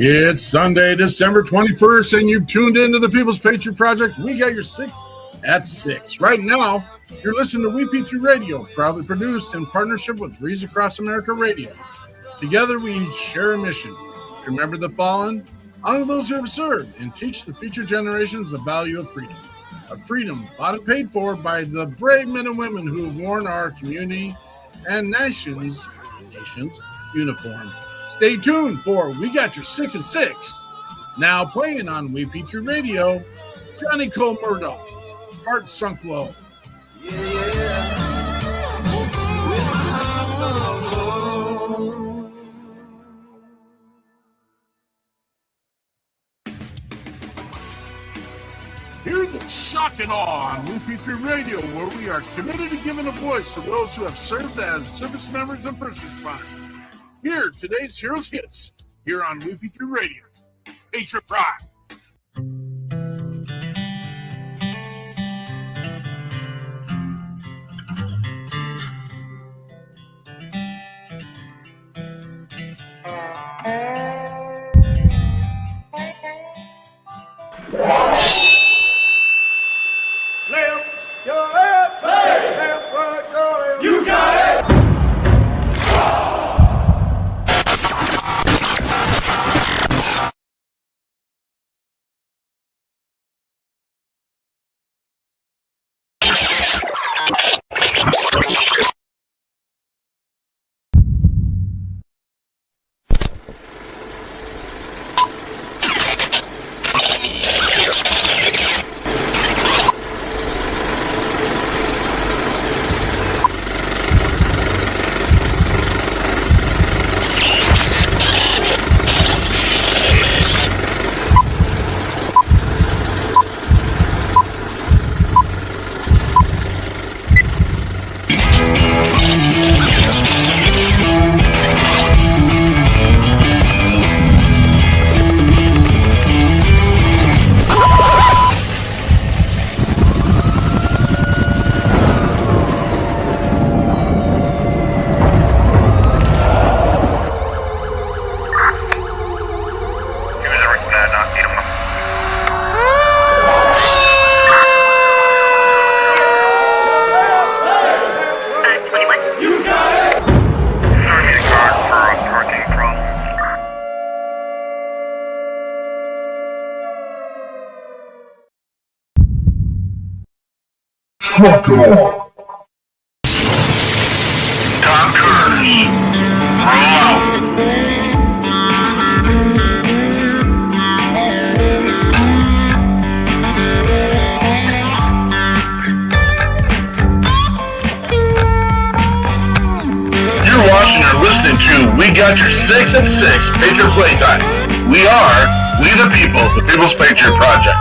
It's Sunday, December 21st, and you've tuned into the People's Patriot Project. We got your 6 at 6. Right now, you're listening to WP3 Radio, proudly produced in partnership with Reads Across America Radio. Together, we share a mission. Remember the fallen, honor those who have served, and teach the future generations the value of freedom. A freedom bought and paid for by the brave men and women who have worn our community and nation's uniform. Stay tuned for We Got Your 6 at 6. Now playing on WP3 Radio, Johnny Cole Murdoch, Heart Sunk Low. Hear the shock and awe on WP3 Radio, where we are committed to giving a voice to those who have served as service members and first responders. Here, today's Heroes Hits, here on WP3 Radio. Patriot Pride. You got it! Trucker. Tom Cruise, roll out. You're watching or listening to We Got Your 6 at 6 Patriot Playtime. We the people, the People's Patriot Project.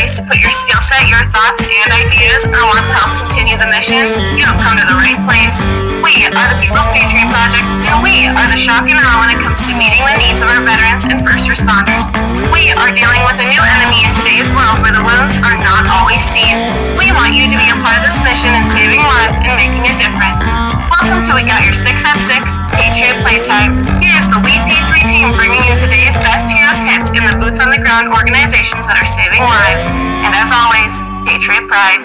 To put your skill set, your thoughts, and ideas, or want to help continue the mission, you have come to the right place. We are the People's Patriot Project, and we are the shock and awe when it comes to meeting the needs of our veterans and first responders. We are dealing with a new enemy in today's world where the wounds are not always seen. We want you to be a part of this mission in saving lives and making a difference. Welcome to We Got Your 6 at 6 Patriot Playtime. Here's the WP3 team bringing you today's best heroes hits in the boots on the ground organizations that are saving lives. And as always, Patriot Pride.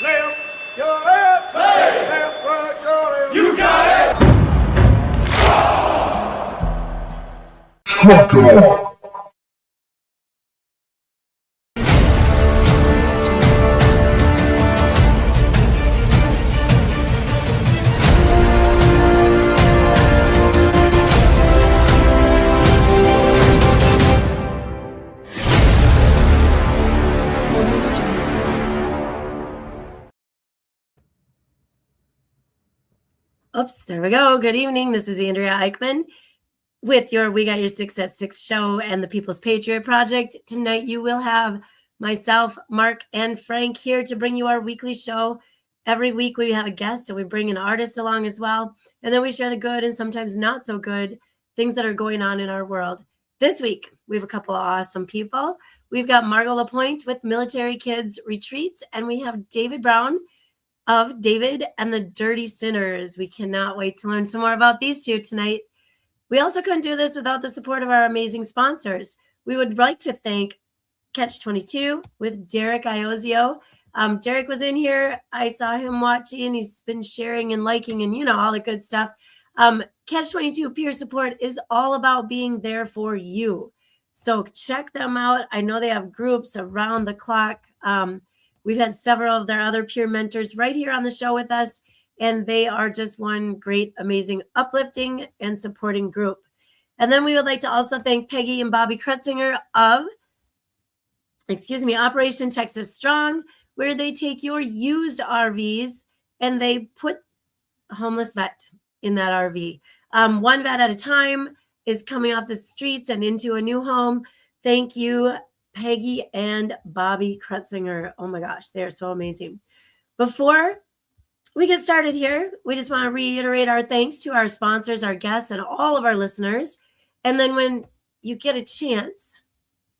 Left, your left, hey. Left, right, your left. You got it! Trucker. Oops, there we go. Good evening. This is Andrea Eichmann, with your We Got Your 6 at 6 show and the People's Patriot Project. Tonight you will have myself, Mark, and Frank here to bring you our weekly show. Every week we have a guest and we bring an artist along as well. And then we share the good and sometimes not so good things that are going on in our world. This week, we have a couple of awesome people. We've got Margo LaPointe with Military Kids Retreats, and we have David Brown of David and the Dirty Sinners. We cannot wait to learn some more about these two tonight. We also couldn't do this without the support of our amazing sponsors. We would like to thank Catch 22 with Derek Iozio. Derek was in here. I saw him watching. He's been sharing and liking and, all the good stuff. Catch 22 peer support is all about being there for you. So check them out. I know they have groups around the clock. We've had several of their other peer mentors right here on the show with us, and they are just one great, amazing, uplifting and supporting group. And then we would like to also thank Peggy and Bobby Krutzinger of, Operation Texas Strong, where they take your used RVs and they put a homeless vet in that RV. One vet at a time is coming off the streets and into a new home. Thank you, Peggy and Bobby Krutzinger. Oh my gosh, they are so amazing. Before we get started here, we just want to reiterate our thanks to our sponsors, our guests, and all of our listeners. And then when you get a chance,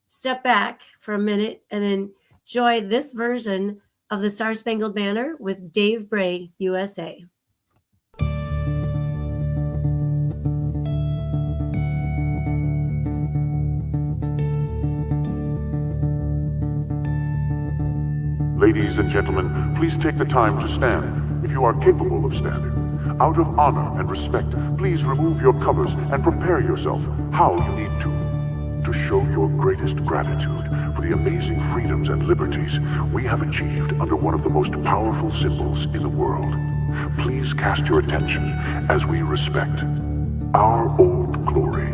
step back for a minute and enjoy this version of the Star Spangled Banner with Dave Bray, USA. Ladies and gentlemen, please take the time to stand if you are capable of standing. Out of honor and respect, please remove your covers and prepare yourself how you need to show your greatest gratitude for the amazing freedoms and liberties we have achieved under one of the most powerful symbols in the world. Please cast your attention as we respect our old glory.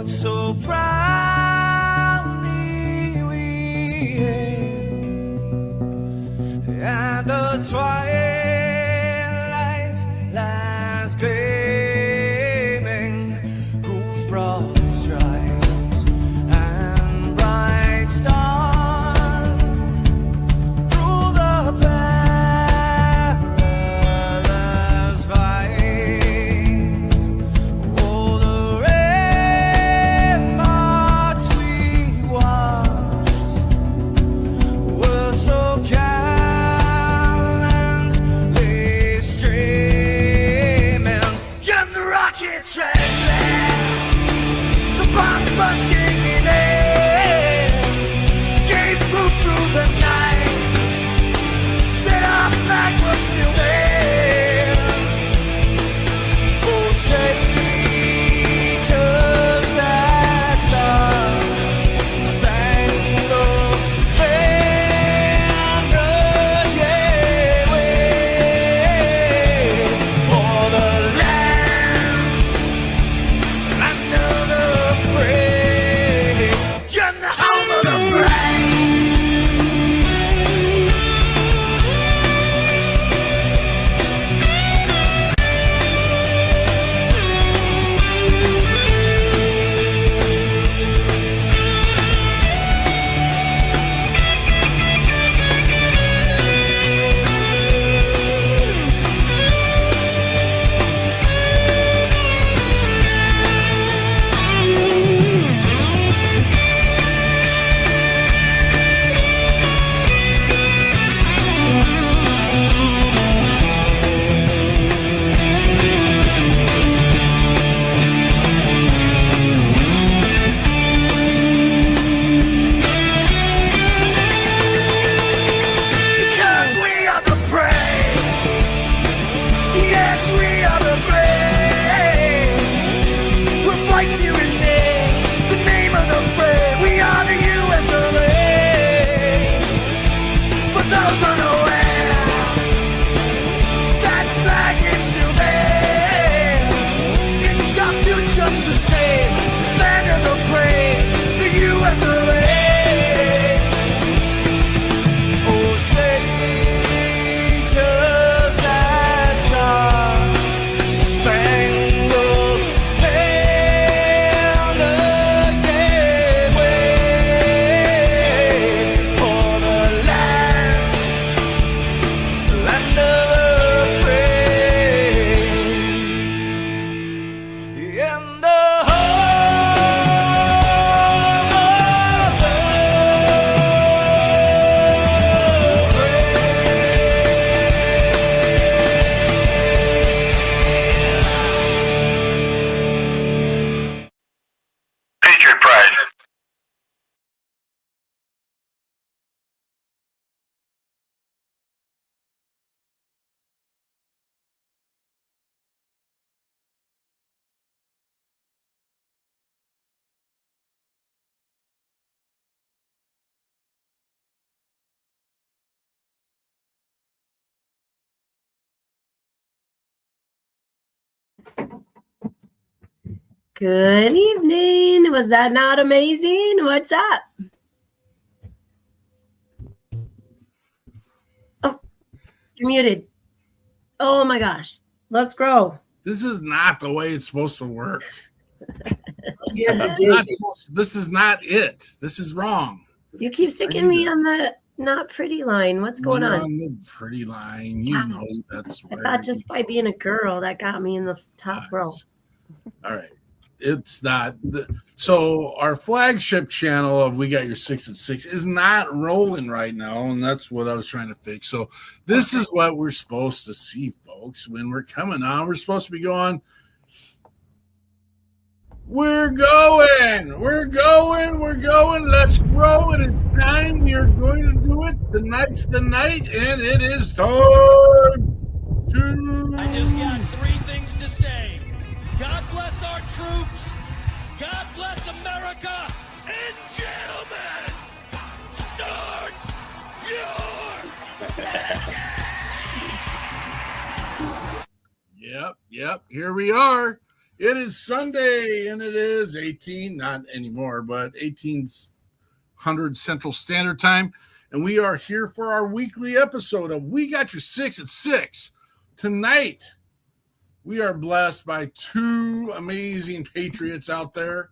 So proudly we hailed at the twilight's Good evening. Was that not amazing? What's up? Oh, you're muted. Oh my gosh. Let's grow. This is not the way it's supposed to work. Yeah, This is not it. This is wrong. You keep sticking me on the not pretty line. What's going You're on? on the pretty line. You know that's I where. thought just by being a girl that got me in the top row. All right. It's not. So our flagship channel of We Got Your 6 at 6 is not rolling right now, and that's what I was trying to fix. So this is what we're supposed to see, folks. When we're coming on, we're supposed to be going, we're going, let's grow. It is time. We are going to do it. Tonight's the night, and it is time to. I just got three things to say. God bless our troops. God bless America. And gentlemen, start your Yep. Here we are. It is Sunday, and it is 18, not anymore, but 1800 Central Standard Time. And we are here for our weekly episode of We Got Your 6 at 6. Tonight, we are blessed by two amazing patriots out there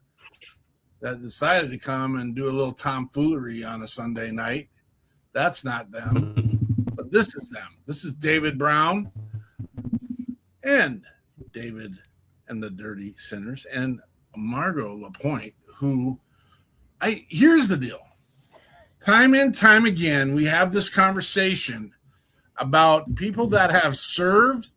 that decided to come and do a little tomfoolery on a Sunday night. That's not them, but this is them. This is David Brown and David and the Dirty Sinners and Margo LaPointe, who here's the deal. Time and time again, we have this conversation about people that have served.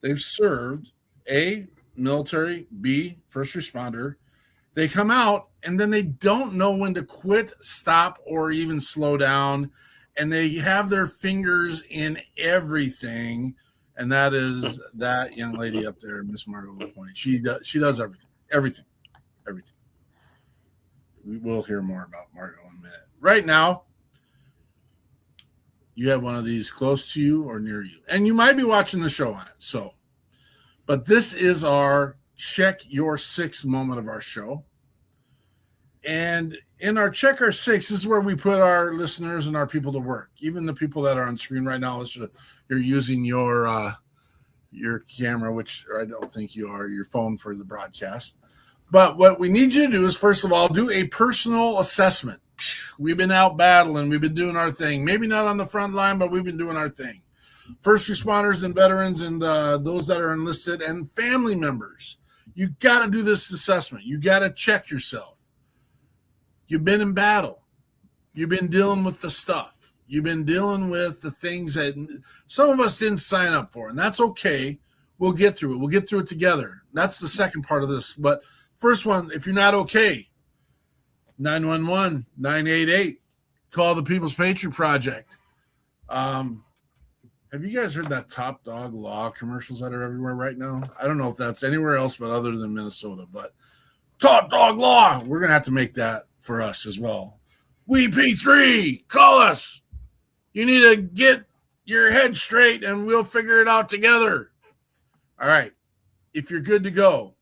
They've served, A, military, B, first responder. They come out and then they don't know when to quit, stop, or even slow down. And they have their fingers in everything. And that is that young lady up there, Miss Margo LaPointe. She does everything. We will hear more about Margo in a minute. Right now, you have one of these close to you or near you. And you might be watching the show on it. But this is our Check Your Six moment of our show. And in our Check Our Six, this is where we put our listeners and our people to work. Even the people that are on screen right now, you're using your camera, which I don't think you are, your phone for the broadcast. But what we need you to do is, first of all, do a personal assessment. We've been out battling. We've been doing our thing. Maybe not on the front line, but we've been doing our thing. First responders and veterans and those that are enlisted and family members. You got to do this assessment. You got to check yourself. You've been in battle. You've been dealing with the stuff. You've been dealing with the things that some of us didn't sign up for, and that's okay. We'll get through it. We'll get through it together. That's the second part of this. But first one, if you're not okay, 911-988. Call the People's Patriot Project. Have you guys heard that Top Dog Law commercials that are everywhere right now? I don't know if that's anywhere else but other than Minnesota. But Top Dog Law, we're going to have to make that for us as well. We P3, call us. You need to get your head straight and we'll figure it out together. All right. If you're good to go,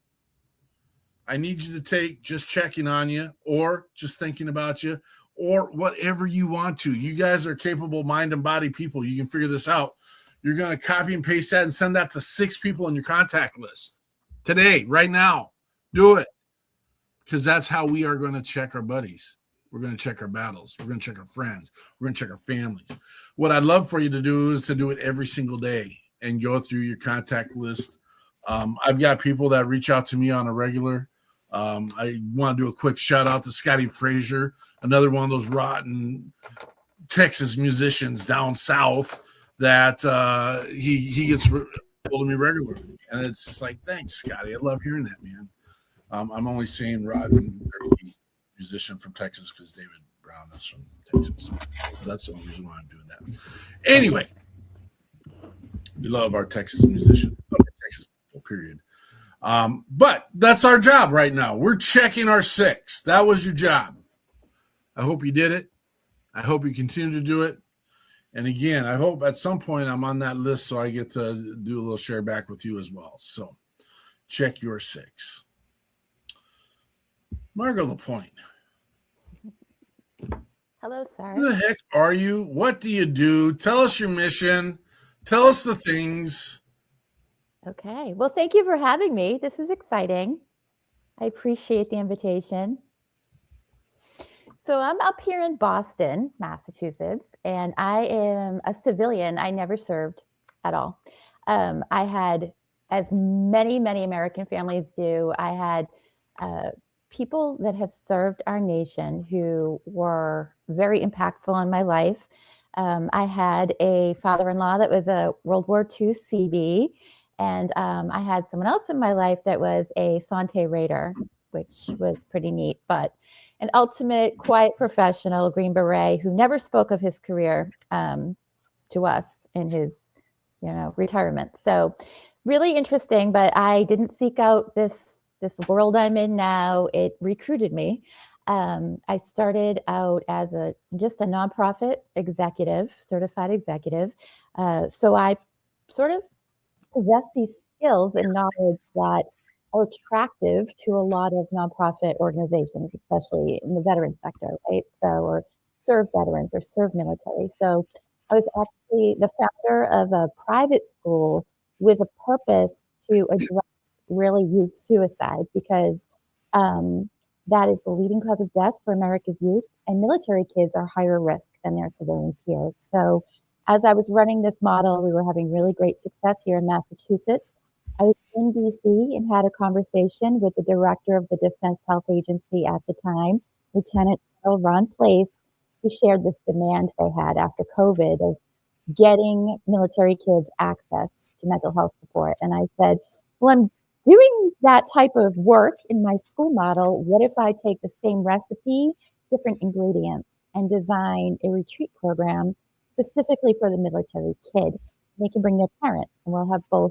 I need you to take just checking on you or just thinking about you or whatever you want to. You guys are capable mind and body people. You can figure this out. You're going to copy and paste that and send that to 6 people on your contact list today, right now. Do it, because that's how we are going to check our buddies. We're going to check our battles. We're going to check our friends. We're going to check our families. What I'd love for you to do is to do it every single day and go through your contact list. I've got people that reach out to me on a regular. I want to do a quick shout out to Scotty Frazier, another one of those rotten Texas musicians down south that he gets hold of me regularly. And it's just like, thanks, Scotty. I love hearing that, man. I'm only saying rotten musician from Texas because David Brown is from Texas. So that's the only reason why I'm doing that. Anyway, we love our Texas musicians. Love our Texas people, period. But that's our job right now. We're checking our 6. That was your job. I hope you did it. I hope you continue to do it. And again, I hope at some point I'm on that list so I get to do a little share back with you as well. So check your six. Margo LaPointe. Hello, sir. Who the heck are you? What do you do? Tell us your mission. Tell us the things. Okay. Well, thank you for having me. This is exciting. I appreciate the invitation. So I'm up here in Boston, Massachusetts, and I am a civilian. I never served at all. I had, as many American families do, I had people that have served our nation who were very impactful in my life. I had a father-in-law that was a World War II CB, and I had someone else in my life that was a Sante Raider, which was pretty neat, but an ultimate quiet professional, Green Beret, who never spoke of his career to us in his, retirement. So really interesting, but I didn't seek out this world I'm in now. It recruited me. I started out as just a nonprofit executive, certified executive. So I sort of possess these skills and knowledge that are attractive to a lot of nonprofit organizations, especially in the veteran sector, right? So, or serve veterans or serve military. So I was actually the founder of a private school with a purpose to address really youth suicide, because that is the leading cause of death for America's youth, and military kids are higher risk than their civilian peers. So as I was running this model, we were having really great success here in Massachusetts. I was in DC and had a conversation with the director of the Defense Health Agency at the time, Lieutenant General Ron Place, who shared this demand they had after COVID of getting military kids access to mental health support. And I said, well, I'm doing that type of work in my school model. What if I take the same recipe, different ingredients, and design a retreat program specifically for the military kid? They can bring their parents, and we'll have both,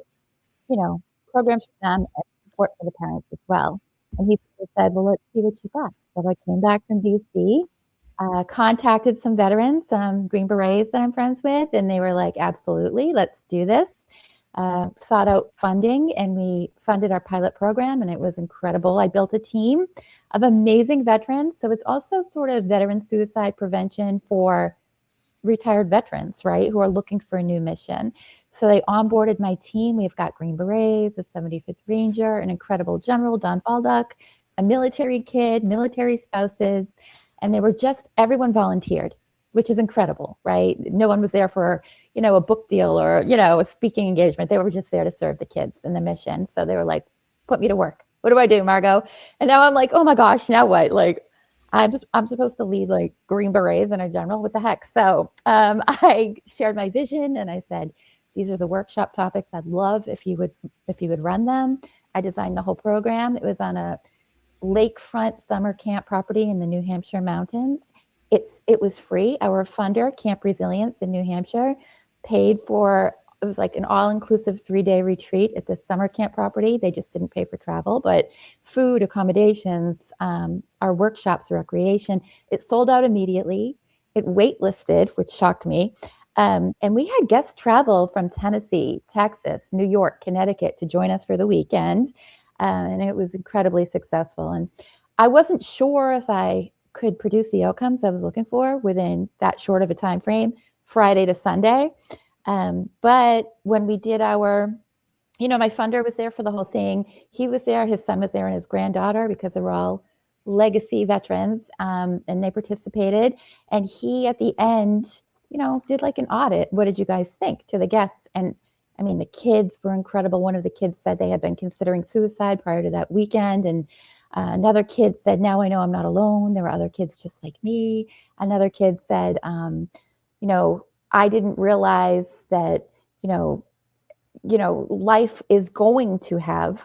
programs for them and support for the parents as well. And he said, well, let's see what you got. So I came back from DC, contacted some veterans, some Green Berets that I'm friends with, and they were like, absolutely, let's do this. Sought out funding, and we funded our pilot program, and it was incredible. I built a team of amazing veterans. So it's also sort of veteran suicide prevention for retired veterans, right, who are looking for a new mission. So they onboarded my team. We've got Green Berets, a 75th Ranger, an incredible general, Don Baldock, a military kid, military spouses, and everyone volunteered, which is incredible, right? No one was there for, a book deal or, a speaking engagement. They were just there to serve the kids and the mission. So they were like, put me to work. What do I do, Margo? And now I'm like, oh my gosh, now what? Like, I'm supposed to lead like Green Berets and a general. What the heck? So I shared my vision, and I said, these are the workshop topics I'd love if you would run them. I designed the whole program. It was on a lakefront summer camp property in the New Hampshire mountains. It was free. Our funder, Camp Resilience in New Hampshire, paid for, it was like an all-inclusive 3-day retreat at the summer camp property. They just didn't pay for travel, but food, accommodations, our workshops, recreation. It sold out immediately. It waitlisted, which shocked me. And we had guests travel from Tennessee, Texas, New York, Connecticut to join us for the weekend. And it was incredibly successful. And I wasn't sure if I could produce the outcomes I was looking for within that short of a time frame, Friday to Sunday. But when we did my funder was there for the whole thing. He was there, his son was there, and his granddaughter, because they were all legacy veterans, and they participated. And he, at the end, did like an audit. What did you guys think to the guests? And I mean, the kids were incredible. One of the kids said they had been considering suicide prior to that weekend. And another kid said, now I know I'm not alone. There were other kids just like me. Another kid said, I didn't realize that, life is going to have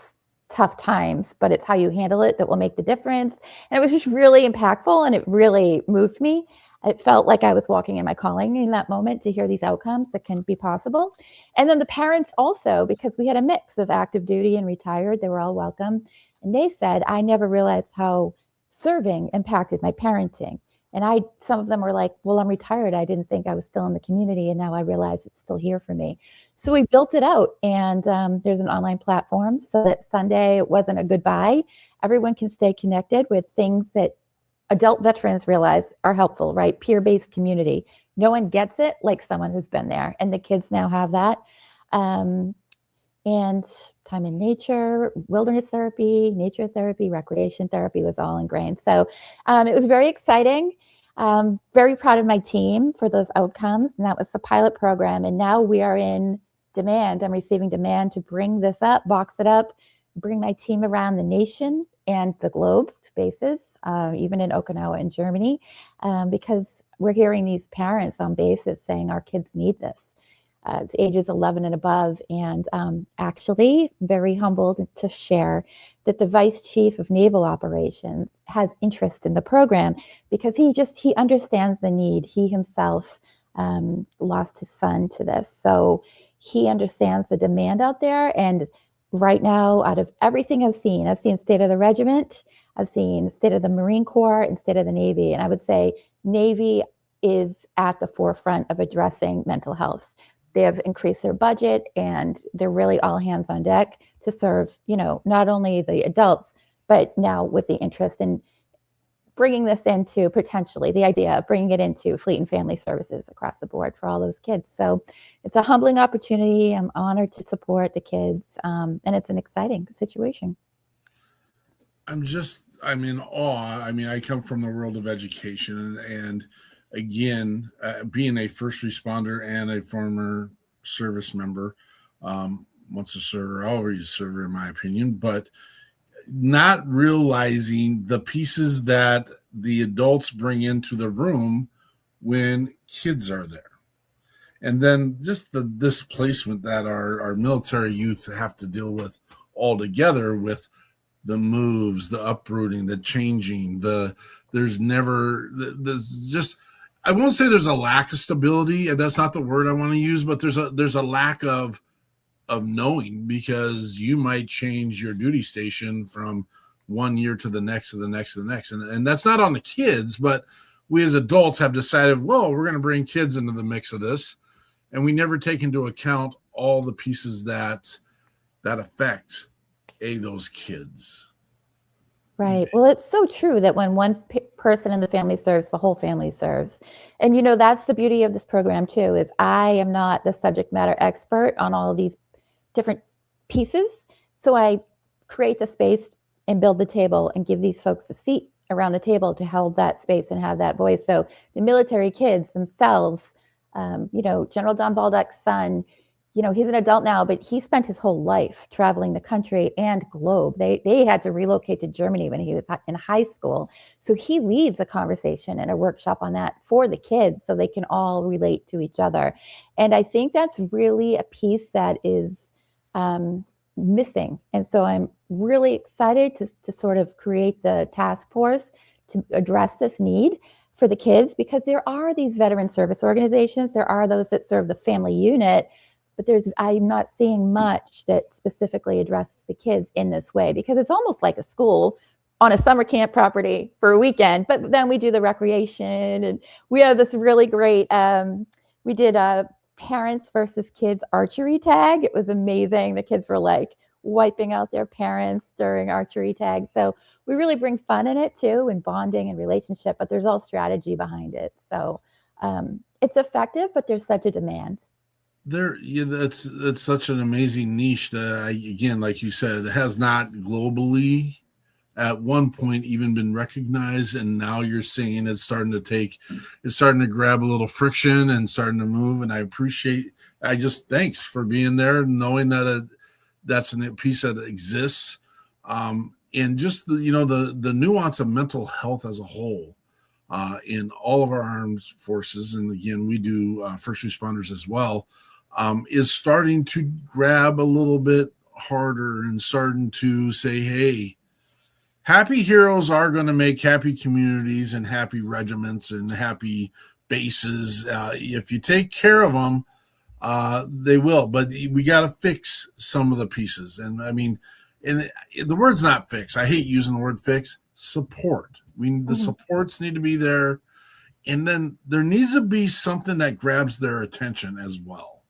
tough times, but it's how you handle it that will make the difference. And it was just really impactful, and it really moved me. It felt like I was walking in my calling in that moment to hear these outcomes that can be possible. And then the parents also, because we had a mix of active duty and retired, they were all welcome. And they said, I never realized how serving impacted my parenting. And some of them were like, well, I'm retired. I didn't think I was still in the community. And now I realize it's still here for me. So we built it out, and there's an online platform so that Sunday it wasn't a goodbye. Everyone can stay connected with things that adult veterans realize are helpful, right? Peer-based community. No one gets it like someone who's been there. And the kids now have that. And time in nature, wilderness therapy, nature therapy, recreation therapy was all ingrained. So it was very exciting. Very proud of my team for those outcomes. And that was the pilot program. And now we are in demand. I'm receiving demand to bring this up, box it up, bring my team around the nation and the globe to bases, even in Okinawa and Germany, because we're hearing these parents on bases saying our kids need this. It's ages 11 and above, and actually very humbled to share that the Vice Chief of Naval Operations has interest in the program because he understands the need. He himself lost his son to this. So he understands the demand out there. And right now, out of everything I've seen State of the Regiment, I've seen State of the Marine Corps, and State of the Navy. And I would say Navy is at the forefront of addressing mental health. They have increased their budget, and they're really all hands on deck to serve, not only the adults, but now with the interest in bringing this into potentially the idea of bringing it into Fleet and Family Services across the board for all those kids. So it's a humbling opportunity. I'm honored to support the kids, and it's an exciting situation. I'm in awe. I come from the world of education, and again, being a first responder and a former service member, once a server, always a server, in my opinion, but not realizing the pieces that the adults bring into the room when kids are there. And then just the displacement that our military youth have to deal with all together, with the moves, the uprooting, the changing, there's just, I won't say there's a lack of stability, and that's not the word I want to use, but there's a lack of knowing, because you might change your duty station from one year to the next, to the next, to the next. And that's not on the kids, but we as adults have decided, well, we're going to bring kids into the mix of this. And we never take into account all the pieces that affect those kids. Right. Well, it's so true that when one person in the family serves, the whole family serves. And, that's the beauty of this program, too, is I am not the subject matter expert on all of these different pieces. So I create the space and build the table and give these folks a seat around the table to hold that space and have that voice. So the military kids themselves, General Don Baldock's son, he's an adult now, but he spent his whole life traveling the country and globe. They had to relocate to Germany when he was in high school. So he leads a conversation and a workshop on that for the kids so they can all relate to each other. And I think that's really a piece that is missing. And so I'm really excited to sort of create the task force to address this need for the kids, because there are these veteran service organizations. There are those that serve the family unit, but I'm not seeing much that specifically addresses the kids in this way, because it's almost like a school on a summer camp property for a weekend, but then we do the recreation, and we have this really great, we did a parents versus kids archery tag. It was amazing. The kids were like wiping out their parents during archery tag. So we really bring fun in it too, and bonding and relationship, but there's all strategy behind it. So it's effective, but there's such a demand. It's such an amazing niche that, again, like you said, it has not globally at one point even been recognized, and now you're seeing it's starting to grab a little friction and starting to move. And I just thanks for being there, knowing that that's a piece that exists, and just the nuance of mental health as a whole in all of our armed forces, and again we do first responders as well, is starting to grab a little bit harder and starting to say, hey, happy heroes are going to make happy communities and happy regiments and happy bases. If you take care of them, they will. But we got to fix some of the pieces. And and the word's not fix. I hate using the word fix. Support. The supports need to be there. And then there needs to be something that grabs their attention as well.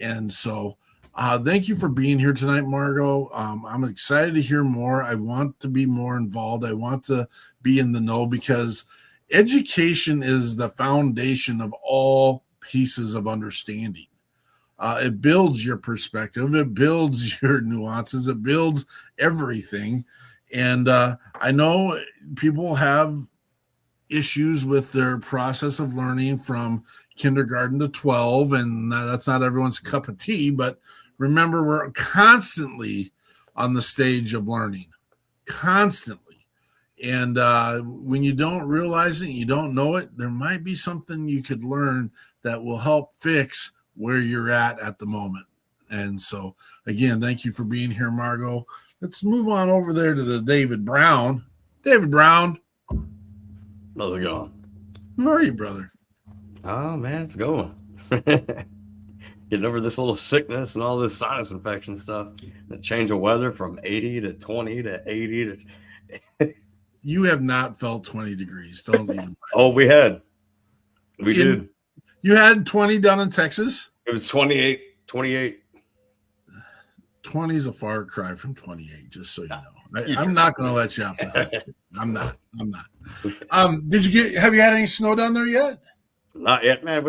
And so thank you for being here tonight, Margo. I'm excited to hear more. I want to be more involved. I want to be in the know because education is the foundation of all pieces of understanding. It builds your perspective. It builds your nuances. It builds everything. And I know people have issues with their process of learning from kindergarten to 12, and that's not everyone's cup of tea. But remember, we're constantly on the stage of learning, constantly. And when you don't realize it, you don't know it, there might be something you could learn that will help fix where you're at the moment. And so, again, thank you for being here, Margo. Let's move on over there to the David Brown. David Brown. How's it going? How are you, brother? Oh, man, it's going. Getting over this little sickness and all this sinus infection stuff. The change of weather from 80 to 20 to 80 to... You have not felt 20 degrees. Don't even. Oh, we did. You had 20 down in Texas? It was 28. 20 is a far cry from 28, just so you know. I'm not going to let you off the hook. I'm not. Have you had any snow down there yet? Not yet, man.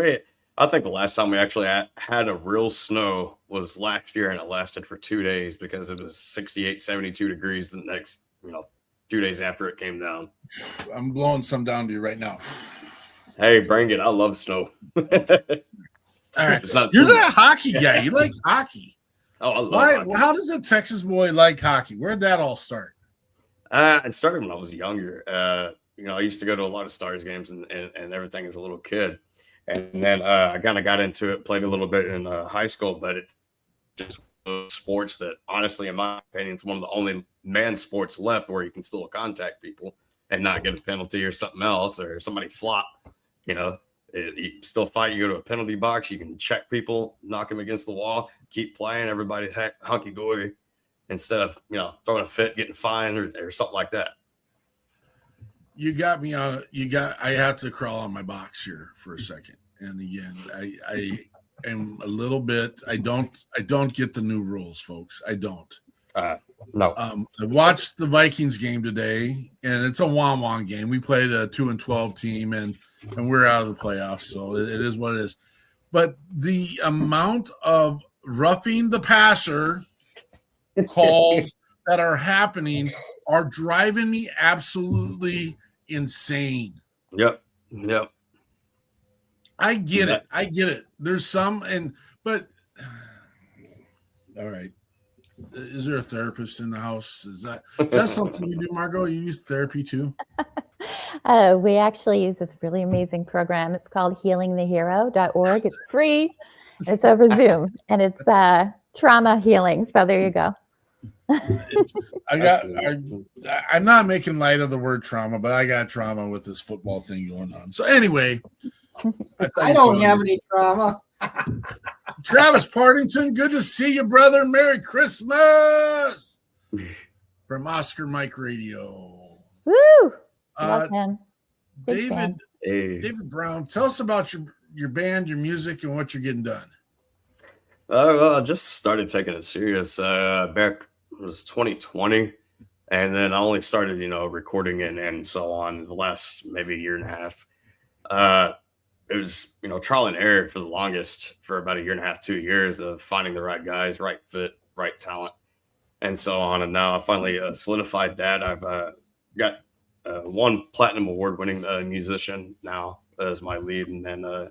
I think the last time we actually had a real snow was last year, and it lasted for 2 days because it was 68, 72 degrees the next, 2 days after it came down. I'm blowing some down to you right now. Hey, bring it. I love snow. All right. You're a hockey guy. You like hockey. Oh, I love hockey. How does a Texas boy like hockey? Where'd that all start? It started when I was younger. I used to go to a lot of Stars games and everything as a little kid. And then I kind of got into it, played a little bit in high school, but it's just sports that, honestly, in my opinion, it's one of the only man sports left where you can still contact people and not get a penalty or something else or somebody flop. You still fight. You go to a penalty box. You can check people, knock them against the wall, keep playing. Everybody's hunky-dory instead of, throwing a fit, getting fined or something like that. You got me on. I have to crawl on my box here for a second. And again, I am a little bit. I don't get the new rules, folks. I don't. No. I watched the Vikings game today, and it's a 1-1 game. We played a 2-12 team, and we're out of the playoffs, so it is what it is. But the amount of roughing the passer calls that are happening are driving me absolutely insane. Yep. I get it. There's some, but all right. Is there a therapist in the house? Is that something you do, Margo? You use therapy too? We actually use this really amazing program. It's called healingthehero.org. It's free. It's over Zoom, and it's trauma healing. So there you go. I'm not making light of the word trauma, but I got trauma with this football thing going on. So anyway, I don't have any trauma. Travis Partington, good to see you, brother. Merry Christmas from Oscar Mike Radio. Woo! Love him. David Brown, tell us about your band, your music, and what you're getting done. Well, I just started taking it serious back. It was 2020, and then I only started, recording and so on the last maybe year and a half. It was, trial and error for the longest, for about a year and a half, 2 years of finding the right guys, right fit, right talent, and so on. And now I finally solidified that. I've got one platinum award-winning musician now as my lead, and then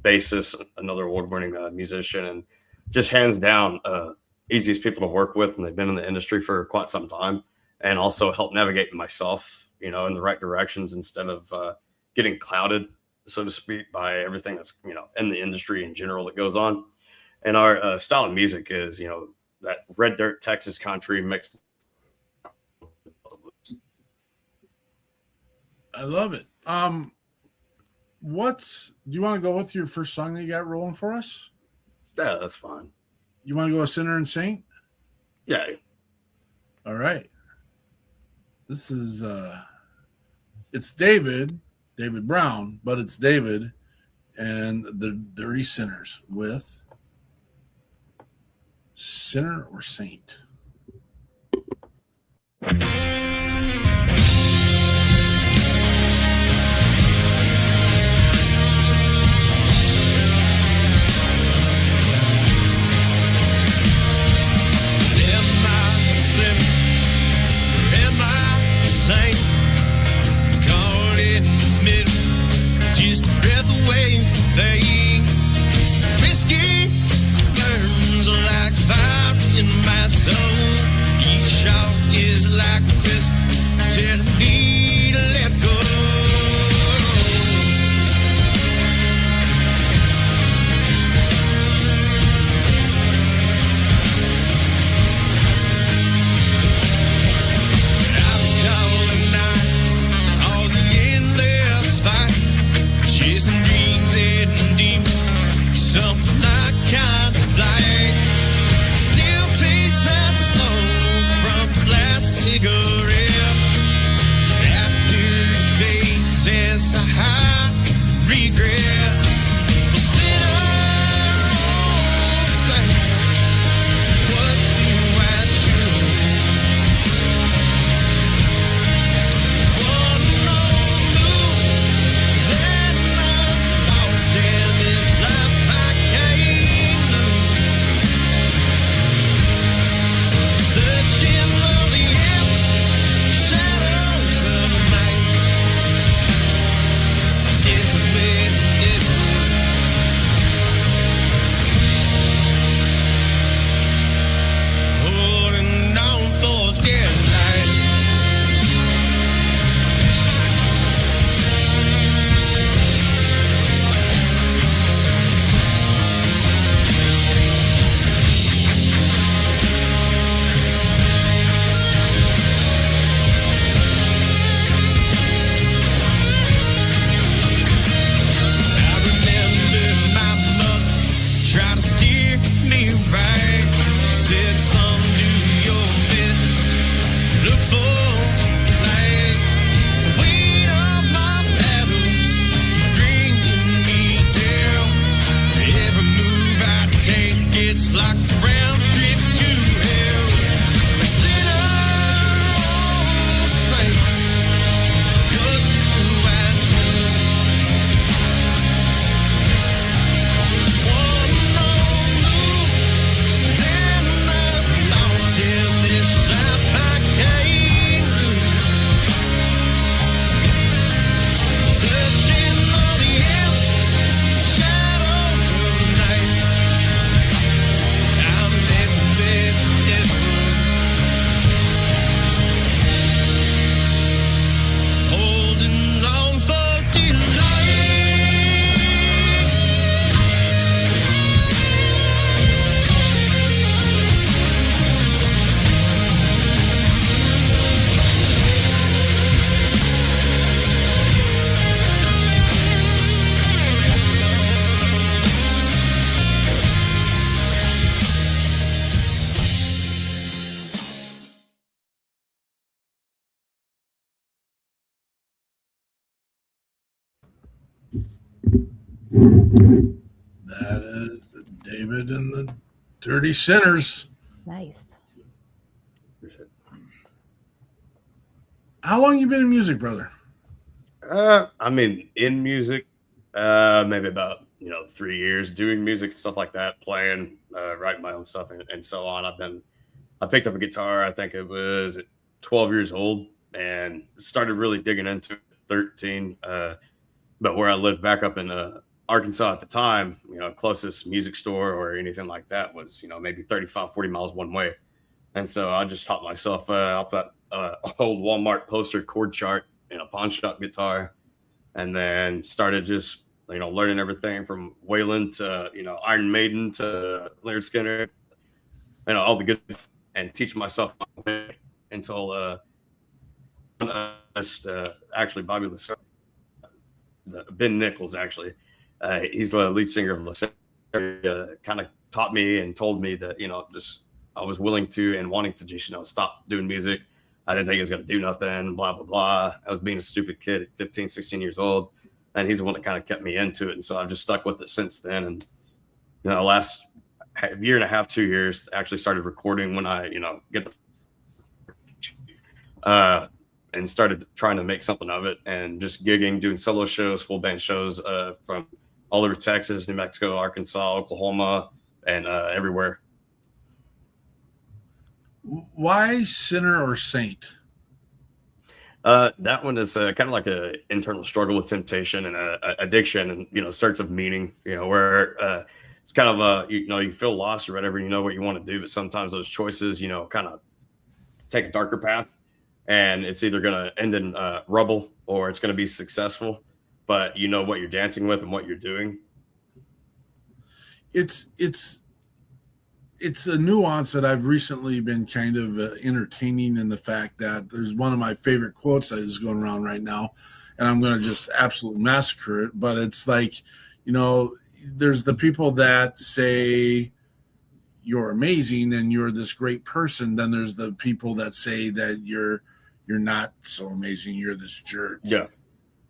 bassist, another award-winning musician, and just hands down easiest people to work with, and they've been in the industry for quite some time, and also help navigate myself, in the right directions instead of getting clouded, so to speak, by everything that's, in the industry in general that goes on. And our style of music is, that red dirt Texas country mixed. I love it. Do you want to go with your first song that you got rolling for us? Yeah, that's fine. You want to go a Sinner and Saint? Yeah. All right. This is it's David David Brown, but it's David and the Dirty Sinners with Sinner or Saint. Just a breath away from pain. Whiskey burns like fire in my soul. Each shot is like a whisper telling me to let go. I've calling nights, all the endless fight. Chasing dreams hidden deep, something I kind of like. Still taste that smoke from the last cigarette. After it fades as I hide regret. Well, sinner, say, what do I choose? One more move, then I'm lost in this life I can't lose. Searching for the empty shadows of the night. It's a bit holding on for dear life. I remember my mother tried to steer me right. She said, son, do your best. Look for the light. The weight of my battles bringing me down. Every move I take, it's like a round trip to hell. Sinner, say, what do I choose? One more move, then I'm lost in this life I can't lose. Searching for the empty shadows of the night. I'm meant to be holding on for delight. That is David and the Dirty Sinners. Nice. How long you been in music, brother? I mean, in music, maybe about 3 years doing music, stuff like that, playing, writing my own stuff, and so on. I picked up a guitar. I think it was at 12 years old, and started really digging into it at 13. But where I lived back up in Arkansas at the time, closest music store or anything like that was maybe 35, 40 miles one way. And so I just taught myself off that old Walmart poster chord chart in a pawn shop guitar, and then started just learning everything from Waylon to Iron Maiden to Leonard Skinner, all the good, and teaching myself until actually Bobby Lassard, Ben Nichols actually, he's the lead singer of Lassard, kind of taught me and told me that just I was willing to and wanting to just stop doing music, I didn't think he was going to do nothing, blah, blah, blah. I was being a stupid kid at 15, 16 years old. And he's the one that kind of kept me into it. And so I've just stuck with it since then. And, last year and a half, 2 years, actually started recording when I, get and started trying to make something of it and just gigging, doing solo shows, full band shows from all over Texas, New Mexico, Arkansas, Oklahoma, and everywhere. Why Sinner or Saint? That one is kind of like an internal struggle with temptation and addiction and, search of meaning, where it's kind of you feel lost or whatever, you know what you want to do, but sometimes those choices, kind of take a darker path, and it's either going to end in rubble or it's going to be successful, but you know what you're dancing with and what you're doing. It's a nuance that I've recently been kind of entertaining in the fact that there's one of my favorite quotes that is going around right now, and I'm going to just absolutely massacre it. But it's like, there's the people that say you're amazing and you're this great person. Then there's the people that say that you're not so amazing. You're this jerk. Yeah.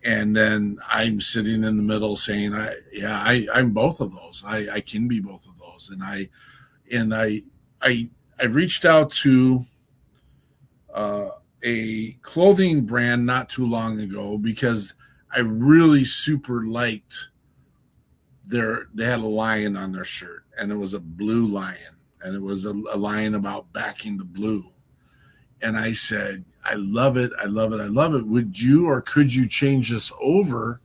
And then I'm sitting in the middle saying, I'm both of those. I can be both of those. And I reached out to a clothing brand not too long ago because I really super liked they had a lion on their shirt, and it was a blue lion, and it was a lion about backing the blue. And I said, I love it. I love it. I love it. Would you, or could you change this over?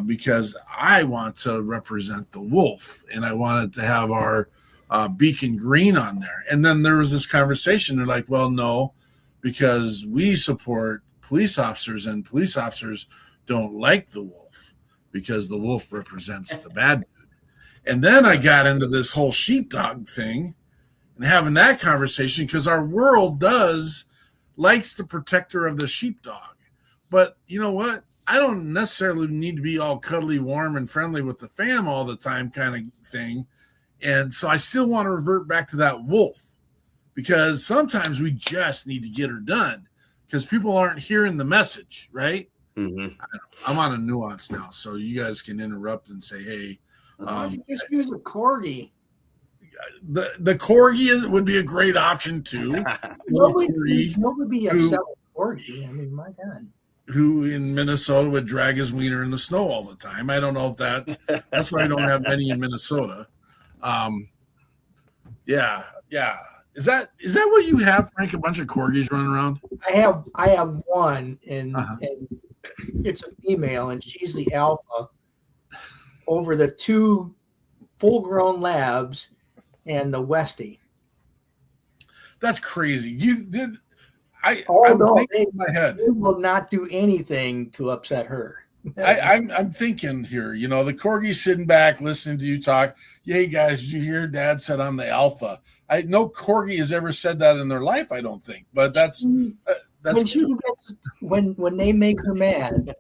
Because I want to represent the wolf, and I wanted to have our beacon green on there. And then there was this conversation. They're like, well, no, because we support police officers, and police officers don't like the wolf because the wolf represents the bad dude. And then I got into this whole sheepdog thing and having that conversation, because our world likes the protector of the sheepdog. But you know what? I don't necessarily need to be all cuddly, warm, and friendly with the fam all the time kind of thing. And so I still want to revert back to that wolf, because sometimes we just need to get her done because people aren't hearing the message, right? Mm-hmm. I'm on a nuance now, so you guys can interrupt and say, hey. Just use a corgi. The corgi would be a great option too. Nobody would be upset with corgi. I mean, my God. Who in Minnesota would drag his wiener in the snow all the time. I don't know if that's why I don't have many in Minnesota. Yeah. Is that what you have, Frank? A bunch of corgis running around? I have one, and it's a female, and she's the alpha over the two full-grown labs and the Westie. That's crazy. You did. I'm They in my head. will not do anything to upset her. I'm thinking here, the corgi's sitting back listening to you talk. Hey guys, did you hear Dad said I'm the alpha? No corgi has ever said that in their life, I don't think. But that's when they make her mad,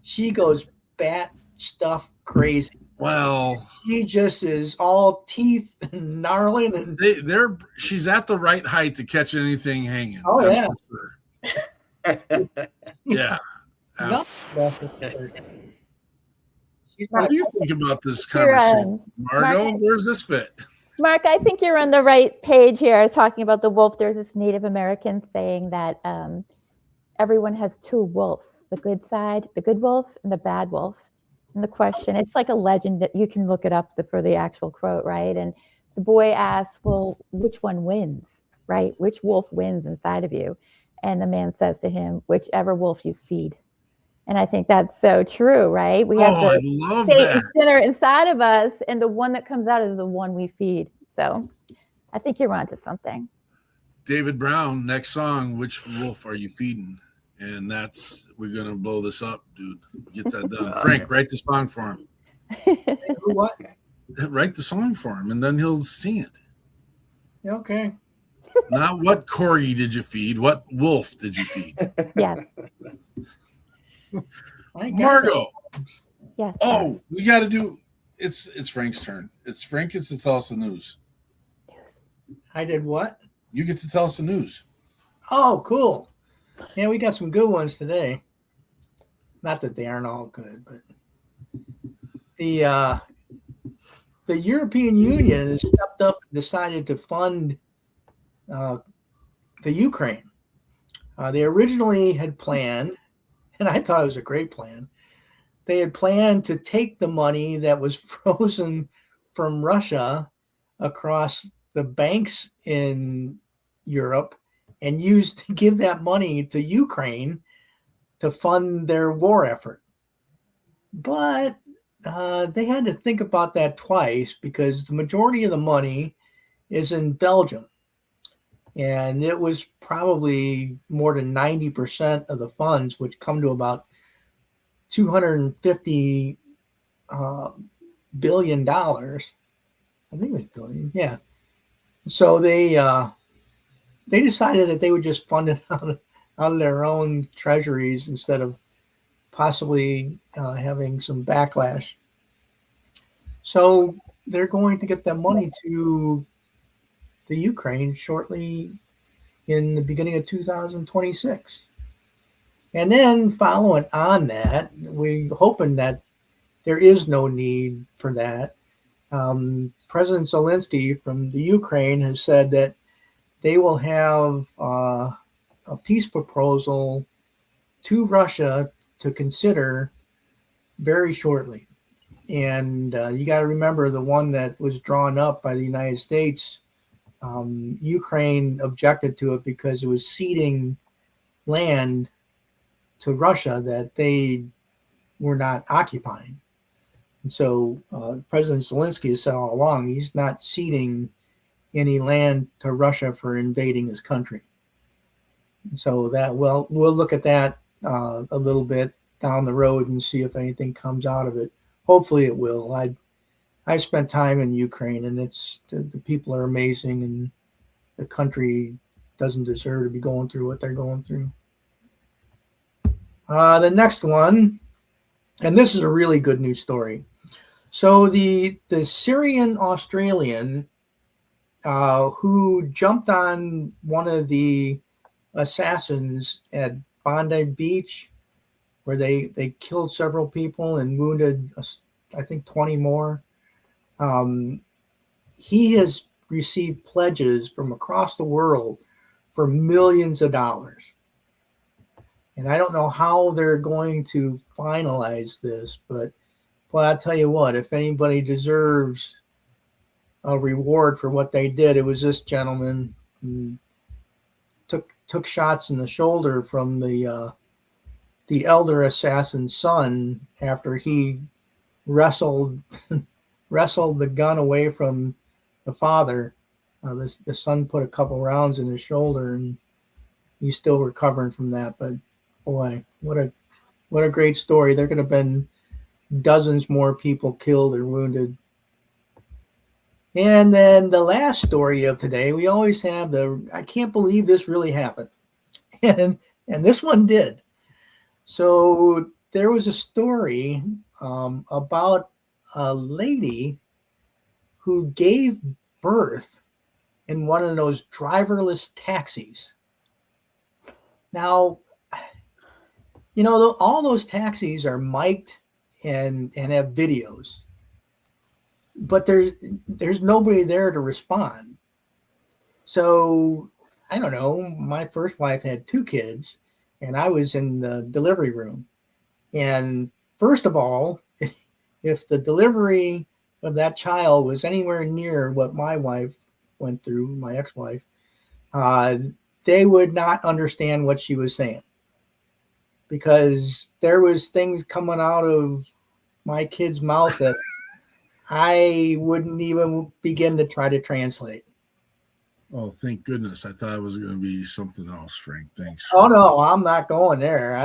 she goes bat stuff crazy. Well, she just is all teeth and gnarling, and she's at the right height to catch anything hanging. Oh, that's for sure. Yeah. What do you think about this conversation, Margo? Where's this fit? Mark, I think you're on the right page here talking about the wolf. There's this Native American saying that everyone has two wolves, the good side, the good wolf, and the bad wolf. And the question, it's like a legend that you can look it up for the actual quote, right? And the boy asks, well, which one wins, right? Which wolf wins inside of you? And the man says to him, whichever wolf you feed. And I think that's so true, right? We have the sinner inside of us, and the one that comes out is the one we feed. So I think you're onto something. David Brown, next song, which wolf are you feeding? And we're going to blow this up, dude. Get that done. Frank, write the song for him. What? Write the song for him, and then he'll sing it. Okay. Not what corgi did you feed, what wolf did you feed? Yes. Margo. Yes. Oh, we got to do. It's Frank's turn. Frank gets to tell us the news. I did what? You get to tell us the news. Oh, cool. Yeah, we got some good ones today. Not that they aren't all good, but the European Union has stepped up and decided to fund the Ukraine. They originally had planned, and I thought it was a great plan. They had planned to take the money that was frozen from Russia across the banks in Europe and use to give that money to Ukraine to fund their war effort. But they had to think about that twice because the majority of the money is in Belgium. And it was probably more than 90% of the funds, which come to about $250 billion. I think it was billion. Yeah. So they decided that they would just fund it out of their own treasuries instead of possibly having some backlash. So they're going to get that money to the Ukraine shortly in the beginning of 2026. And then following on that, we're hoping that there is no need for that. President Zelensky from the Ukraine has said that they will have a peace proposal to Russia to consider very shortly. And you got to remember the one that was drawn up by the United States. Ukraine objected to it because it was ceding land to Russia that they were not occupying. And so President Zelensky has said all along he's not ceding any land to Russia for invading his country. So that, well, we'll look at that a little bit down the road and see if anything comes out of it. Hopefully it will. I spent time in Ukraine, and it's the people are amazing, and the country doesn't deserve to be going through what they're going through. The next one, and this is a really good news story. So the Syrian Australian who jumped on one of the assassins at Bondi Beach, where they killed several people and wounded, I think, 20 more. He has received pledges from across the world for millions of dollars. And I don't know how they're going to finalize this, but I'll tell you what, if anybody deserves a reward for what they did, it was this gentleman who took shots in the shoulder from the elder assassin's son after he wrestled the gun away from the father. The son put a couple rounds in his shoulder, and he's still recovering from that. But boy, what a great story. There could have been dozens more people killed or wounded. And then the last story of today, we always have I can't believe this really happened. And this one did. So there was a story about a lady who gave birth in one of those driverless taxis. Now, you know, all those taxis are mic'd and have videos, but there's nobody there to respond. So I don't know, my first wife had 2 kids, and I was in the delivery room. And first of all, if the delivery of that child was anywhere near what my wife went through, my ex-wife, they would not understand what she was saying, because there was things coming out of my kid's mouth that I wouldn't even begin to try to translate. Oh, thank goodness. I thought it was going to be something else, Frank. Thanks. Oh, no, I'm not going there.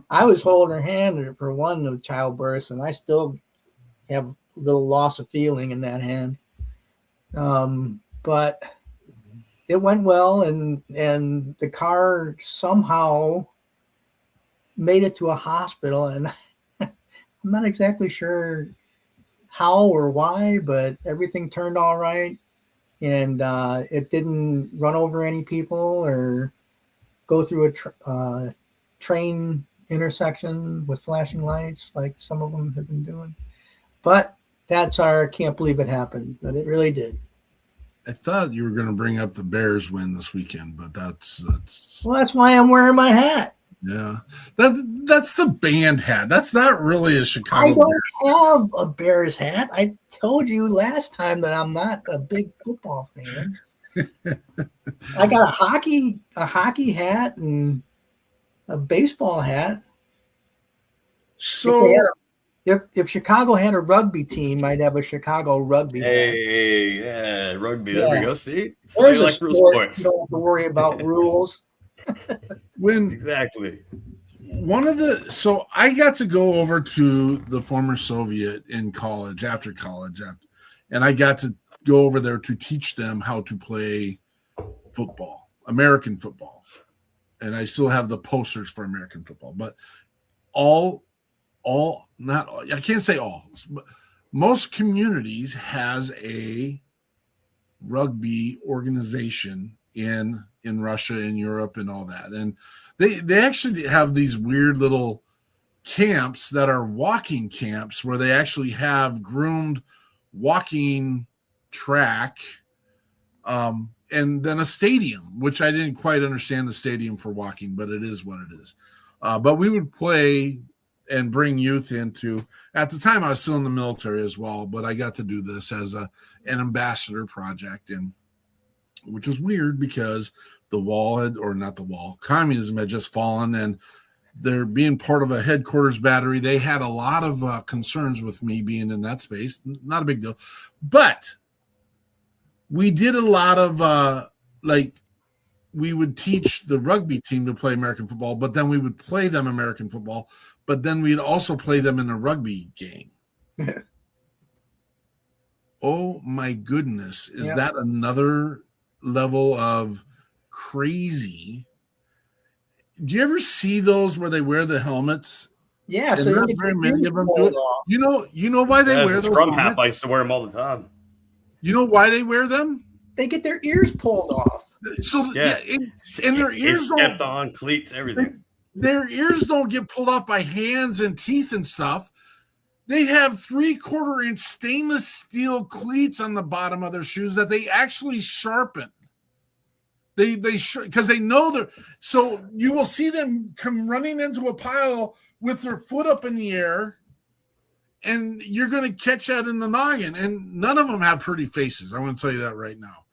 I was holding her hand for one of childbirth, and I still have a little loss of feeling in that hand. But it went well, and the car somehow made it to a hospital, and I'm not exactly sure how or why, but everything turned all right. And it didn't run over any people or go through a train intersection with flashing lights like some of them have been doing. But that's our can't believe it happened, but it really did. I thought you were going to bring up the Bears win this weekend, but that's well, that's why I'm wearing my hat. Yeah, that's the band hat. That's not really a Chicago. I don't have a Bears hat. I told you last time that I'm not a big football fan. I got a hockey hat and a baseball hat. So if Chicago had a rugby team, I'd have a Chicago rugby hat. Hey, yeah, rugby. There we go. See, there's a like sport. You don't have to worry about rules. Exactly. So I got to go over to the former Soviet in college, after college, and I got to go over there to teach them how to play football, American football. And I still have the posters for American football, but I can't say all, but most communities has a rugby organization in Russia and Europe and all that. And they actually have these weird little camps that are walking camps where they actually have groomed walking track, and then a stadium, which I didn't quite understand the stadium for walking, but it is what it is. But we would play and bring youth into, at the time I was still in the military as well, but I got to do this as an ambassador project, and which was weird because communism had just fallen, and they're being part of a headquarters battery. They had a lot of concerns with me being in that space. Not a big deal, but we did a lot of we would teach the rugby team to play American football, but then we would play them American football, but then we'd also play them in a rugby game. Oh my goodness. Is that another level of crazy? Do you ever see those where they wear the helmets? Yeah, so not very many of them do it. You know why they wear those scrum half. I used to wear them all the time. You know why they wear them? They get their ears pulled off. So and their ears stepped on, cleats, everything. Their ears don't get pulled off by hands and teeth and stuff. They have 3/4 inch stainless steel cleats on the bottom of their shoes that they actually sharpen. Because they know they're, so you will see them come running into a pile with their foot up in the air, and you're going to catch that in the noggin. And none of them have pretty faces. I want to tell you that right now.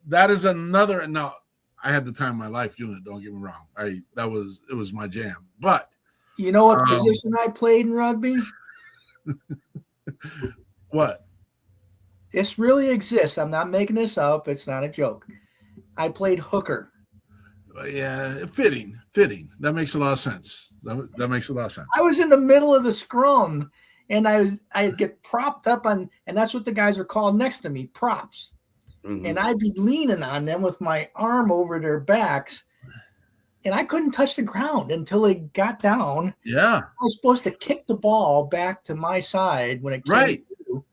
That is another. Now, I had the time of my life doing it. Don't get me wrong. It was my jam. But you know what position I played in rugby? What? This really exists. I'm not making this up. It's not a joke. I played hooker. Yeah, fitting. That makes a lot of sense. That makes a lot of sense. I was in the middle of the scrum, and I'd get propped up on, and that's what the guys are called next to me, props. Mm-hmm. And I'd be leaning on them with my arm over their backs, and I couldn't touch the ground until they got down. Yeah. I was supposed to kick the ball back to my side when it came right. through.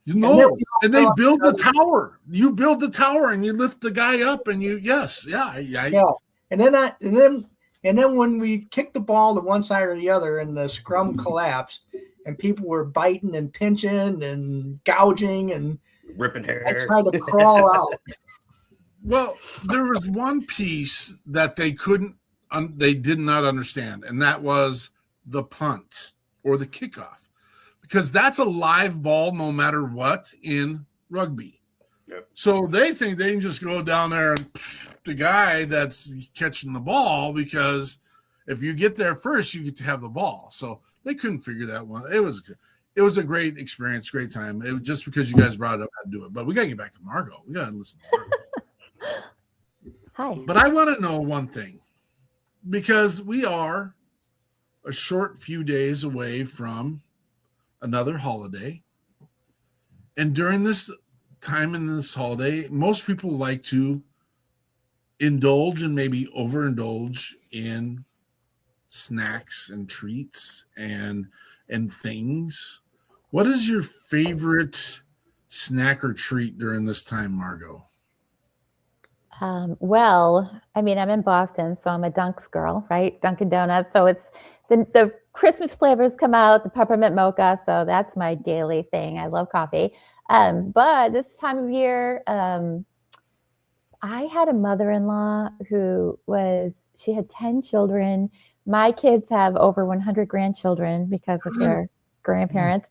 You know, and they build the tower. You build the tower and you lift the guy up, and yeah. And then when we kicked the ball to one side or the other, and the scrum collapsed, and people were biting and pinching and gouging and ripping hair. I tried to crawl out. Well, there was one piece that they did not understand, and that was the punt or the kickoff. Because that's a live ball no matter what in rugby. Yep. So they think they can just go down there and the guy that's catching the ball, because if you get there first, you get to have the ball. So they couldn't figure that one. It was a great experience, great time. It was just because you guys brought it up, I had to do it. But we got to get back to Margo. We got to listen to Margo. Hi. But I want to know one thing, because we are a short few days away from another holiday, and during this time in this holiday, most people like to indulge and maybe overindulge in snacks and treats and things. What is your favorite snack or treat during this time, Margo? Well, I mean, I'm in Boston, so I'm a Dunks girl, right? Dunkin' Donuts. So it's the Christmas flavors come out, the peppermint mocha. So that's my daily thing. I love coffee. But this time of year, I had a mother-in-law she had 10 children. My kids have over 100 grandchildren because of their grandparents.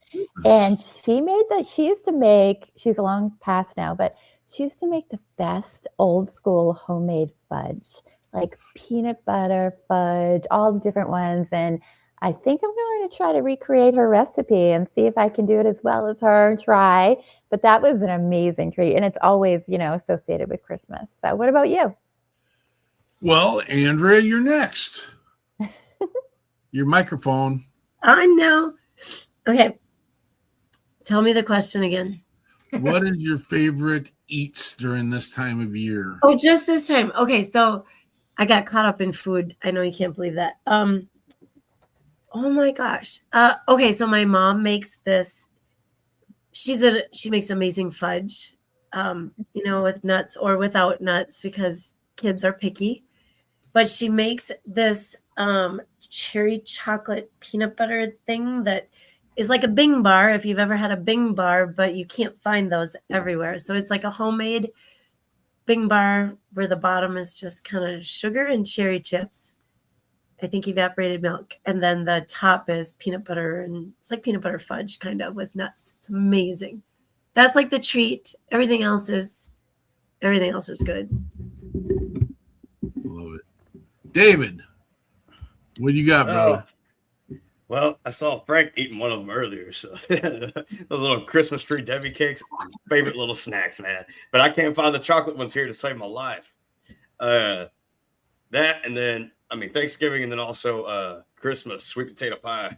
And she used to make, she's long past now, but she used to make the best old school homemade fudge, like peanut butter fudge, all the different ones. And I think I'm going to try to recreate her recipe and see if I can do it as well as her and try. But that was an amazing treat. And it's always, associated with Christmas. So what about you? Well, Andrea, you're next. Your microphone. I'm now. Okay. Tell me the question again. What is your favorite eats during this time of year? Oh, just this time. Okay, so I got caught up in food. I know you can't believe that. Oh my gosh. Okay, so my mom makes this. She makes amazing fudge, with nuts or without nuts because kids are picky. But she makes this cherry chocolate peanut butter thing that is like a Bing bar, if you've ever had a Bing bar, but you can't find those everywhere. So it's like a homemade Bing bar where the bottom is just kind of sugar and cherry chips. I think evaporated milk. And then the top is peanut butter, and it's like peanut butter fudge kind of with nuts. It's amazing. That's like the treat. Everything else is good. Love it. David, what you got, brother? Well, I saw Frank eating one of them earlier. So the little Christmas tree Debbie cakes, favorite little snacks, man. But I can't find the chocolate ones here to save my life. That, and then, Thanksgiving, and then also Christmas, sweet potato pie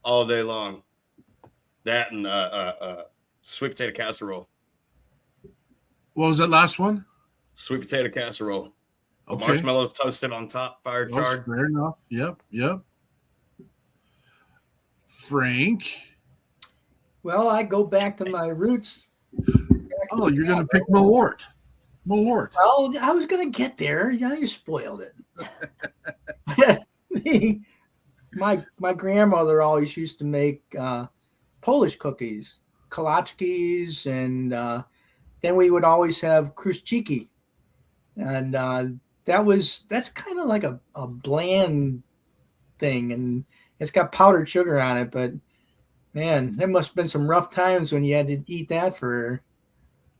all day long. That and sweet potato casserole. What was that last one? Sweet potato casserole. Okay. Marshmallows toasted on top, fire charred. Fair enough. Yep. Frank. Well, I go back to my roots. Oh, you're going to pick Malort. Well, I was going to get there. Yeah, you spoiled it. My grandmother always used to make Polish cookies, kolaczkis, and then we would always have kruszczyki. And that's kind of like a bland thing, and it's got powdered sugar on it, but man, there must have been some rough times when you had to eat that for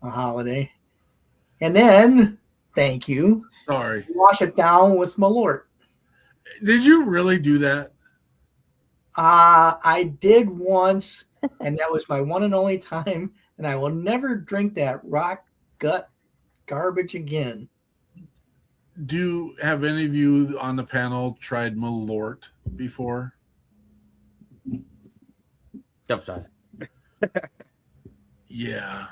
a holiday. And then, thank you. Sorry. Wash it down with Malort. Did you really do that? I did once, and that was my one and only time, and I will never drink that rock gut garbage again. Have any of you on the panel tried Malort before? Yeah.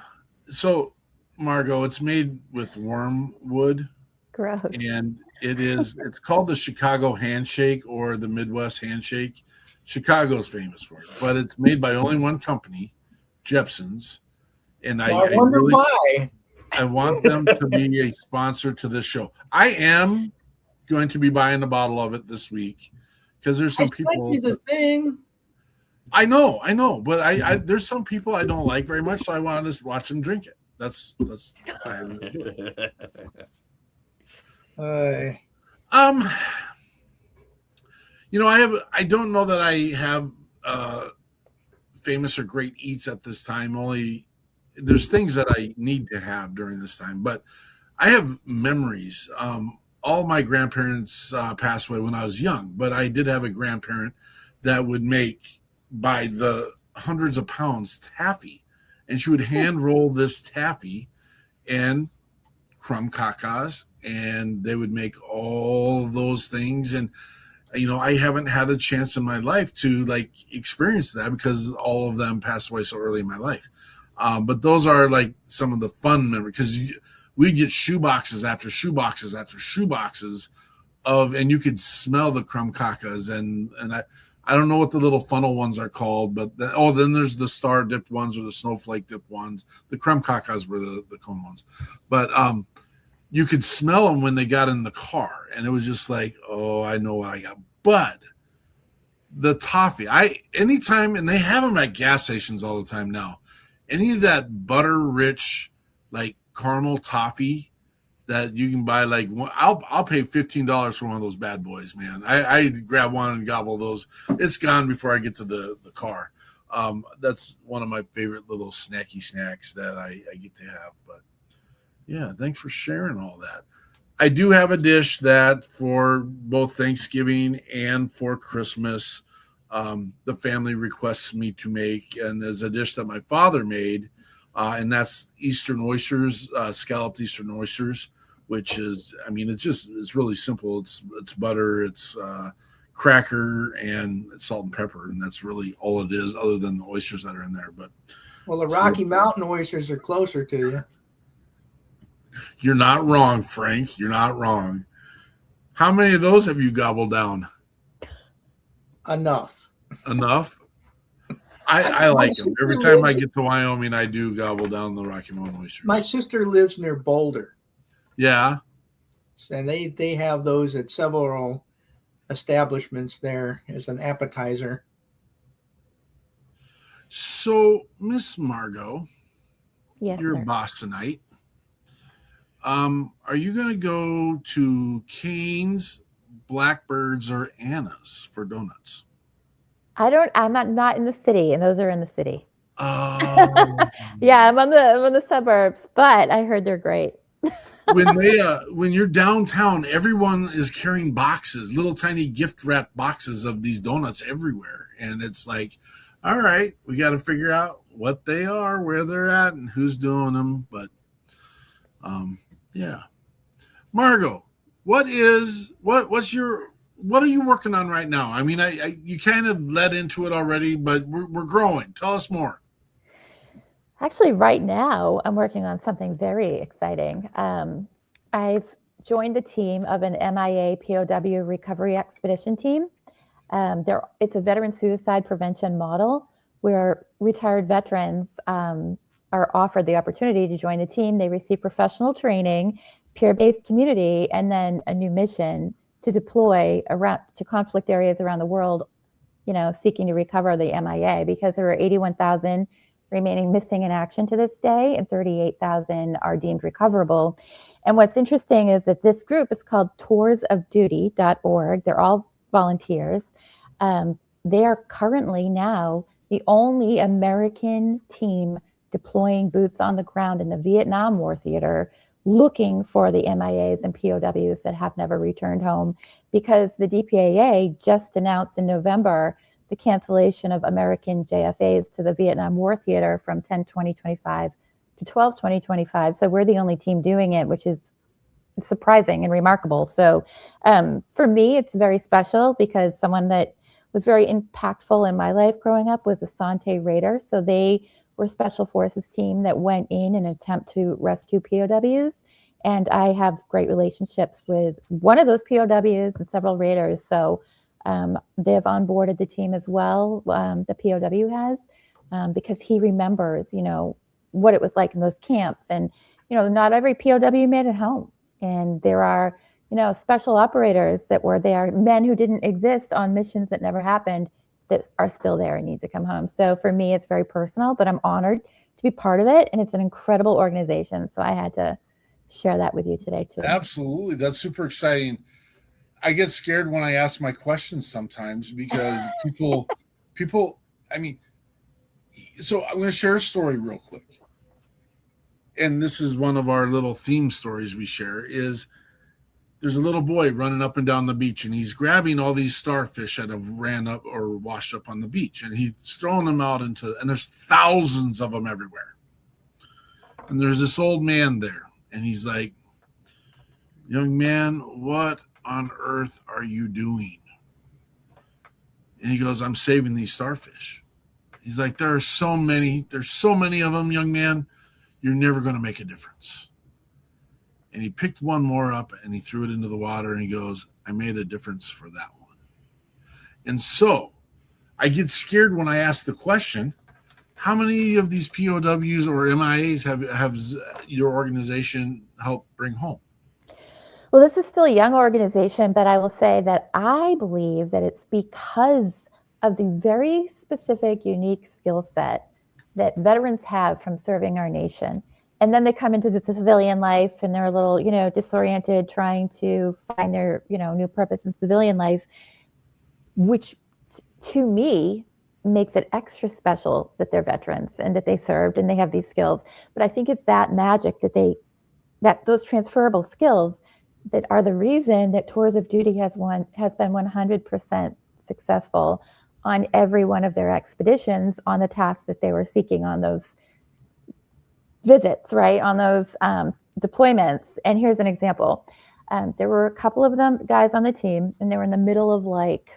So, Margo, it's made with wormwood. Gross. And it's called the Chicago handshake or the Midwest handshake. Chicago's famous for it, but it's made by only one company, Jepson's. And I wonder why. I want them to be a sponsor to this show. I am going to be buying a bottle of it this week because there's some people. The thing. I know, but there's some people I don't like very much, so I want to watch them drink it. That's. I don't know that I have famous or great eats at this time. Only there's things that I need to have during this time, but I have memories. All my grandparents passed away when I was young, but I did have a grandparent that would make by the hundreds of pounds taffy, and she would hand roll this taffy and crumb cacas, and they would make all those things. And I haven't had a chance in my life to experience that because all of them passed away so early in my life. But those are some of the fun memories, because we'd get shoe boxes after shoe boxes after shoe boxes and you could smell the crumb cacas, and I don't know what the little funnel ones are called, but then there's the star dipped ones or the snowflake dipped ones. The crumb cacas were the cone ones, but you could smell them when they got in the car. And it was just like, oh, I know what I got. But the toffee, anytime, and they have them at gas stations all the time now, any of that butter-rich, like caramel toffee that you can buy, like, I'll pay $15 for one of those bad boys, man. I grab one and gobble those. It's gone before I get to the car. That's one of my favorite little snacky snacks that I get to have. But yeah, thanks for sharing all that. I do have a dish that for both Thanksgiving and for Christmas, the family requests me to make, and there's a dish that my father made, and that's Eastern oysters, scalloped Eastern oysters, which is, I mean, it's really simple. It's butter, it's cracker, and salt and pepper, and that's really all it is, other than the oysters that are in there. But well, the Rocky Mountain oysters are closer to you. You're not wrong, Frank. You're not wrong. How many of those have you gobbled down? Enough. I like them. Every time I get to Wyoming, I do gobble down the Rocky Mountain oysters. My sister lives near Boulder. Yeah. And they have those at several establishments there as an appetizer. So, Miss Margo, Yes, you're sir. a Bostonite. Are you going to go to Cane's, Blackbird's, or Anna's for donuts? I'm not in the city, and those are in the city. Oh. Yeah, I'm on the suburbs, but I heard they're great. When you're downtown, everyone is carrying boxes, little tiny gift wrap boxes of these donuts everywhere. And it's like, all right, we got to figure out what they are, where they're at, and who's doing them. But yeah. Margo, what are you working on right now? I mean, you kind of led into it already, but we're growing. Tell us more. Actually, right now, I'm working on something very exciting. I've joined the team of an MIA POW recovery expedition team. It's a veteran suicide prevention model where retired veterans are offered the opportunity to join the team. They receive professional training, peer-based community, and then a new mission to deploy around to conflict areas around the world, seeking to recover the MIA, because there are 81,000 remaining missing in action to this day, and 38,000 are deemed recoverable. And what's interesting is that this group is called toursofduty.org. They're all volunteers. They are currently now the only American team deploying boots on the ground in the Vietnam War theater, looking for the MIAs and POWs that have never returned home, because the DPAA just announced in November the cancellation of American JFAs to the Vietnam War theater from 10/20/25 to 12/20/25. So we're the only team doing it, which is surprising and remarkable. So for me, it's very special, because someone that was very impactful in my life growing up was the Sante Raiders. So they were a special forces team that went in an attempt to rescue POWs. And I have great relationships with one of those POWs and several Raiders. So they have onboarded the team as well, the POW has, because he remembers, what it was like in those camps. And, not every POW made it home. And there are, special operators that were there, men who didn't exist on missions that never happened, that are still there and need to come home. So for me, it's very personal, but I'm honored to be part of it. And it's an incredible organization. So I had to share that with you today too. Absolutely. That's super exciting. I get scared when I ask my questions sometimes, because people, so I'm going to share a story real quick. And this is one of our little theme stories we share, is there's a little boy running up and down the beach, and he's grabbing all these starfish that have ran up or washed up on the beach, and he's throwing them out and there's thousands of them everywhere. And there's this old man there, and he's like, "Young man, what on earth are you doing?" And he goes, "I'm saving these starfish." He's like, there's so many of them, young man, you're never going to make a difference." And he picked one more up and he threw it into the water, and he goes, "I made a difference for that one." And so I get scared when I ask the question, how many of these POWs or MIAs have your organization helped bring home? Well, this is still a young organization, but I will say that I believe that it's because of the very specific, unique skill set that veterans have from serving our nation. And then they come into the civilian life and they're a little, disoriented, trying to find their, new purpose in civilian life, which to me makes it extra special that they're veterans and that they served and they have these skills. But I think it's that magic that those transferable skills that are the reason that Tours of Duty has been 100% successful on every one of their expeditions on the tasks that they were seeking on those visits, right? On those deployments. And here's an example. There were a couple of them guys on the team, and they were in the middle of like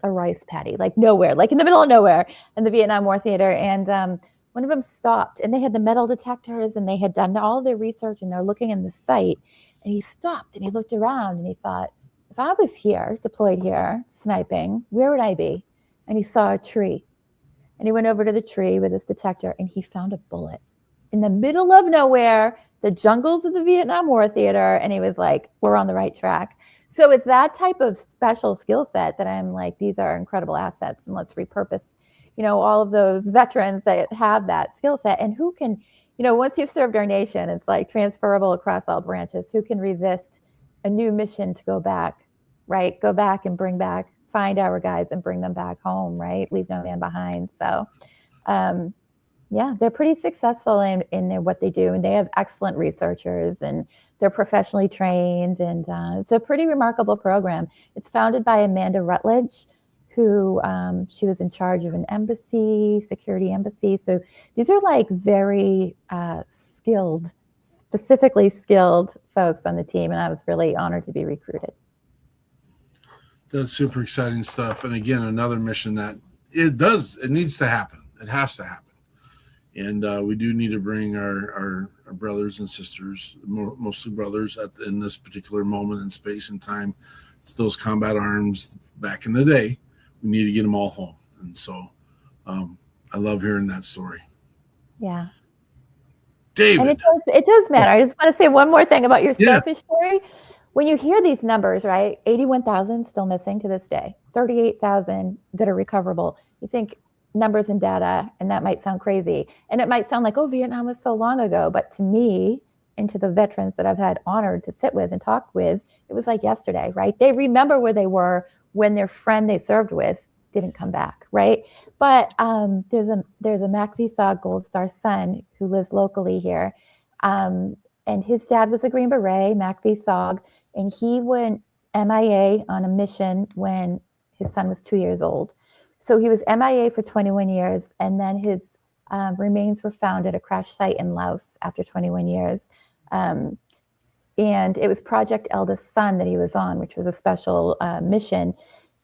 a rice paddy, like nowhere, like in the middle of nowhere in the Vietnam War theater. And one of them stopped, and they had the metal detectors, and they had done all their research, and they're looking in the site. And he stopped, and he looked around, and he thought, if I was here, deployed here, sniping, where would I be? And he saw a tree. And he went over to the tree with his detector, and he found a bullet in the middle of nowhere, the jungles of the Vietnam War theater. And he was like, we're on the right track. So it's that type of special skill set that I'm like, these are incredible assets, and let's repurpose, all of those veterans that have that skill set. And who can, once you've served our nation, it's like transferable across all branches. Who can resist a new mission to go back, right? Go back and find our guys and bring them back home, right? Leave no man behind. So, they're pretty successful in what they do, and they have excellent researchers, and they're professionally trained, and it's a pretty remarkable program. It's founded by Amanda Rutledge, who she was in charge of an security embassy. So these are like very specifically skilled folks on the team, and I was really honored to be recruited. That's super exciting stuff. And again, another mission that it needs to happen. It has to happen. And we do need to bring our brothers and sisters, mostly brothers, in this particular moment in space and time. It's those combat arms back in the day. We need to get them all home. And so I love hearing that story. Yeah. David. And it does matter. I just want to say one more thing about your starfish story. When you hear these numbers, right? 81,000 still missing to this day, 38,000 that are recoverable. You think numbers and data, and that might sound crazy. And it might sound like, oh, Vietnam was so long ago. But to me, and to the veterans that I've had honored to sit with and talk with, it was like yesterday, right? They remember where they were when their friend they served with didn't come back, right? But there's a MACV-SOG Gold Star son who lives locally here. And his dad was a Green Beret, MACV-SOG, and he went MIA on a mission when his son was 2 years old. So he was MIA for 21 years, and then his remains were found at a crash site in Laos after 21 years. And it was Project Eldest Son that he was on, which was a special mission.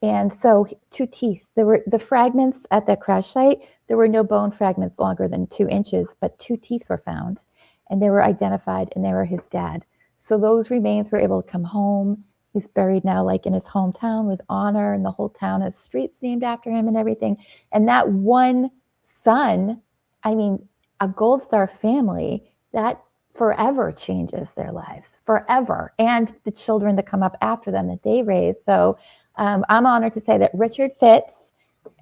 And so 2 teeth, there were the fragments at that crash site. There were no bone fragments longer than 2 inches, but 2 teeth were found, and they were identified, and they were his dad. So those remains were able to come home. He's buried now like in his hometown with honor, and the whole town has streets named after him and everything. And that one son, I mean, a Gold Star family, that forever changes their lives, forever. And the children that come up after them that they raise. So I'm honored to say that Richard Fitz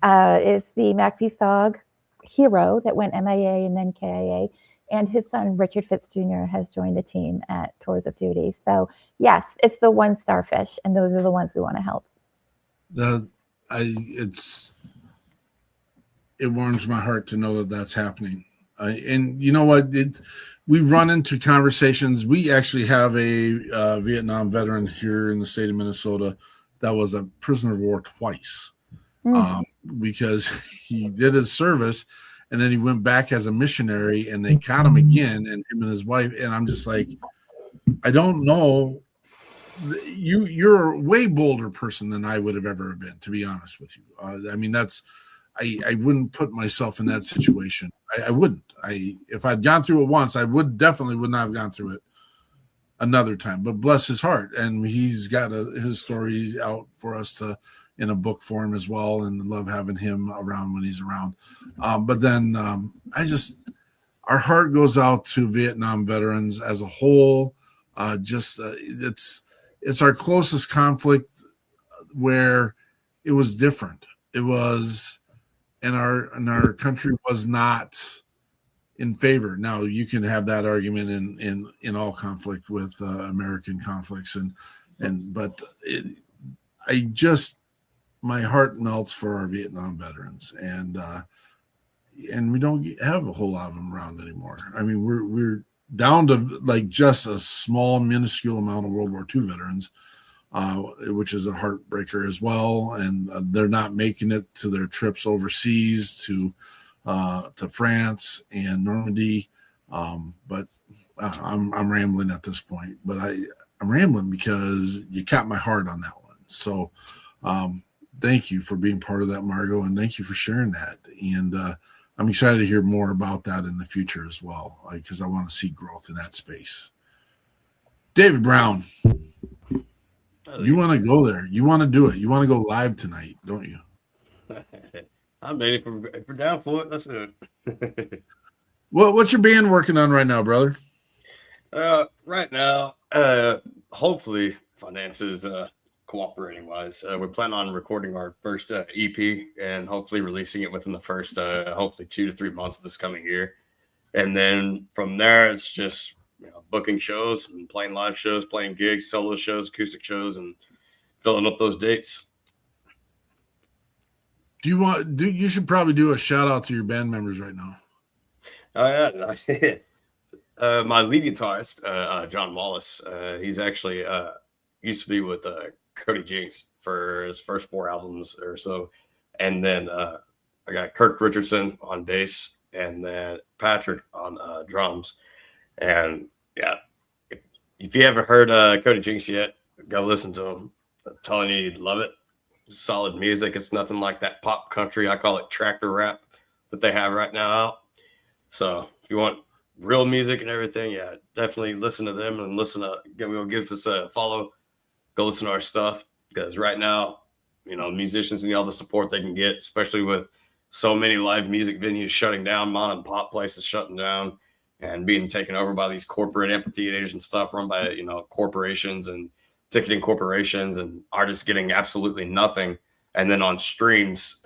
is the MACV-SOG hero that went MIA and then KIA. And his son, Richard Fitz Jr., has joined the team at Tours of Duty. So, yes, it's the one starfish, and those are the ones we want to help. It warms my heart to know that that's happening. And you know what? We run into conversations. We actually have a Vietnam veteran here in the state of Minnesota that was a prisoner of war twice because he did his service. And then he went back as a missionary, and they caught him again, and him and his wife. And I'm just like, I don't know. You're a way bolder person than I would have ever been, to be honest with you. I mean, I wouldn't put myself in that situation. I wouldn't. If I'd gone through it once, I definitely would not have gone through it another time. But bless his heart, and he's got his story out for us in a book form as well, and love having him around when he's around. But then our heart goes out to Vietnam veterans as a whole. It's our closest conflict where it was different. It was, and our country was not in favor. Now you can have that argument in all conflict with American conflicts, but my heart melts for our Vietnam veterans, and we don't have a whole lot of them around anymore. I mean, we're down to like just a small, minuscule amount of World War II veterans, which is a heartbreaker as well. And they're not making it to their trips overseas to France and Normandy. But I'm rambling at this point. But I'm rambling because you caught my heart on that one. So thank you for being part of that, Margo, and thank you for sharing that. And I'm excited to hear more about that in the future as well, because I want to see growth in that space. David Brown, you want to go there. You want to do it. You want to go live tonight, don't you? I'm ready for down for it. Let's do it. What's your band working on right now, brother? Right now, hopefully finances cooperating wise, we plan on recording our first EP and hopefully releasing it within the first hopefully 2 to 3 months of this coming year. And then from there, it's just booking shows and playing live shows, playing gigs, solo shows, acoustic shows, and filling up those dates. You should probably do a shout out to your band members right now. Oh yeah. My lead guitarist, John Wallace, he's actually used to be with Cody Jinks for his first 4 albums or so. And then I got Kirk Richardson on bass, and then Patrick on drums. And yeah, if you haven't heard Cody Jinks yet, go listen to him. I'm telling you, you'd love it. Solid music. It's nothing like that pop country, I call it tractor rap, that they have right now out. So if you want real music and everything, yeah, definitely listen to them and give us a follow. Go listen to our stuff, because right now, musicians need all the support they can get, especially with so many live music venues shutting down, mom and pop places shutting down and being taken over by these corporate amphitheaters and stuff run by, corporations and ticketing corporations, and artists getting absolutely nothing. And then on streams,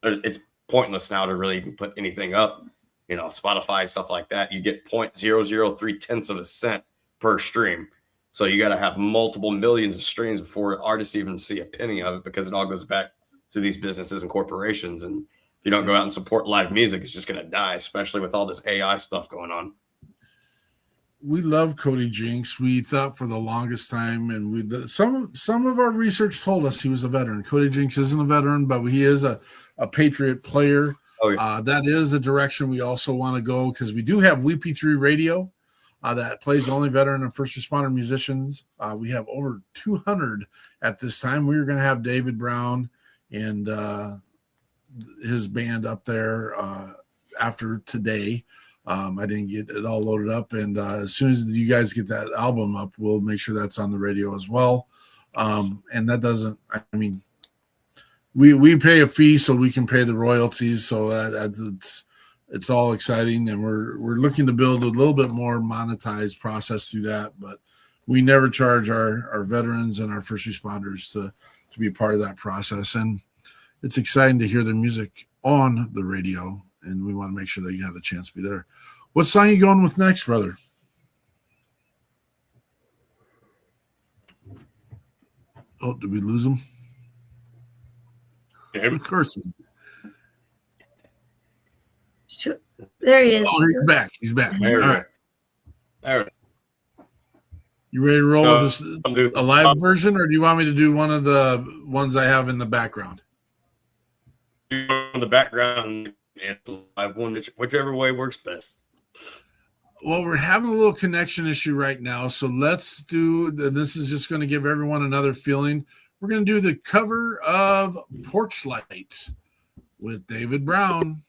it's pointless now to really even put anything up. Spotify, stuff like that, you get 0.003 of a cent per stream. So you got to have multiple millions of streams before artists even see a penny of it, because it all goes back to these businesses and corporations. And if you don't go out and support live music, it's just going to die, especially with all this AI stuff going on. We love Cody Jinks. We thought for the longest time, and some of our research told us he was a veteran. Cody Jinks isn't a veteran, but he is a Patriot player. Oh, yeah. That is the direction we also want to go, because we do have WP3 Radio that plays only veteran and first responder musicians. We have over 200 at this time. We were going to have David Brown and his band up there after today. I didn't get it all loaded up, and as soon as you guys get that album up, we'll make sure that's on the radio as well. And that doesn't, we pay a fee so we can pay the royalties, so it's all exciting, and we're looking to build a little bit more monetized process through that. But we never charge our veterans and our first responders to be part of that process, and it's exciting to hear their music on the radio, and we want to make sure that you have the chance to be there. What song are you going with next, brother? Oh, did we lose him? Yeah. Of course. Sure. There he is. Oh, he's back. He's back. All right. All right. You ready to roll with this a live version, or do you want me to do one of the ones I have in the background? In the background and the live one, whichever way works best. Well, we're having a little connection issue right now, so let's do. This is just going to give everyone another feeling. We're going to do the cover of Porch Light with David Brown.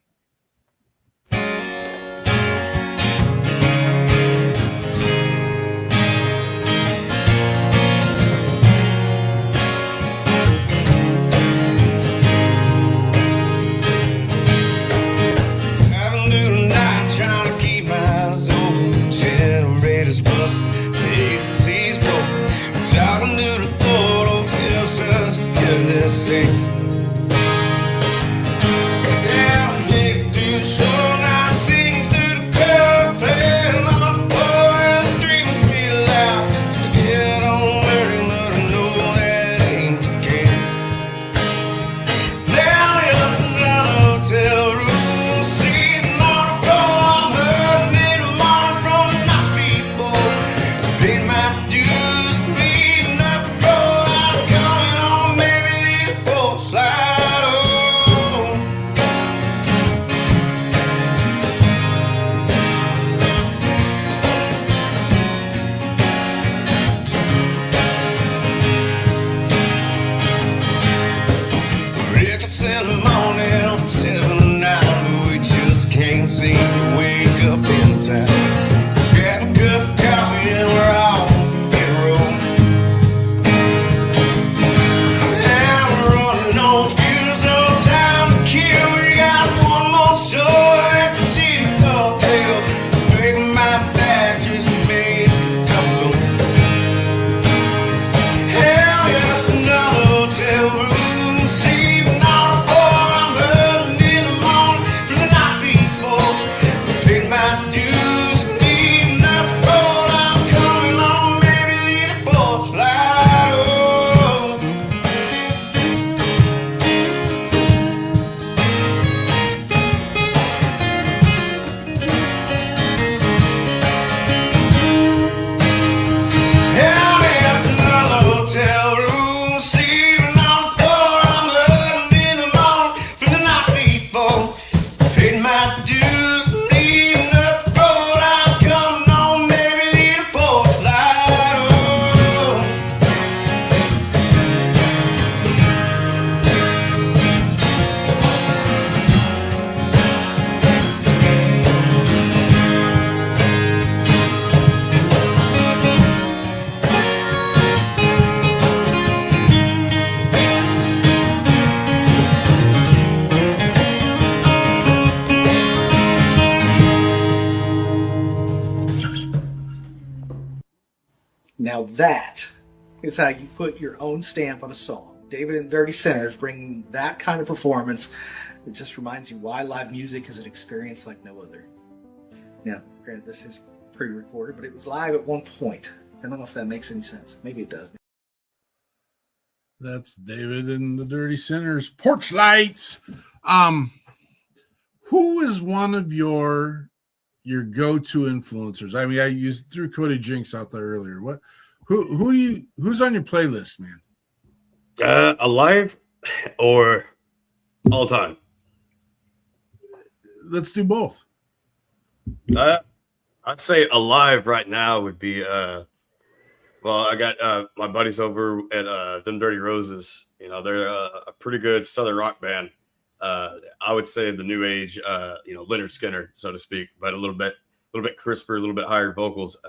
seem to wake up in time. Grab a cup of coffee and we're all in a row. Now we're running on fumes, no time to kill. We got one more show at the city hotel. Breaking my back just made a couple. Hell, yes, another hotel room. Sleeping on the floor, I'm hurting in the morning from the night before. Paid my dues, needing up the road. I'm coming on, maybe leave the porch light on. Hell, there's another hotel room. Sleeping on the floor, I'm hurting in the morning from the night before. Paid my dues, leaving up the road. I'm coming on, maybe leave the porch light on. Now that is how you put your own stamp on a song. David and Dirty Sinners bringing that kind of performance. It just reminds you why live music is an experience like no other. Now, granted, this is pre-recorded, but it was live at one point. I don't know if that makes any sense. Maybe it does. That's David and the Dirty Sinners. Porch Lights. Who is one of your go-to influencers? I mean, you threw Cody Jinks out there earlier. Who's on your playlist, man? Alive or all time? Let's do both. I'd say alive right now would be well, I got my buddies over at Them Dirty Roses. You know, they're a pretty good Southern rock band. I would say the new age, Leonard Skinner, so to speak, but a little bit crisper, a little bit higher vocals.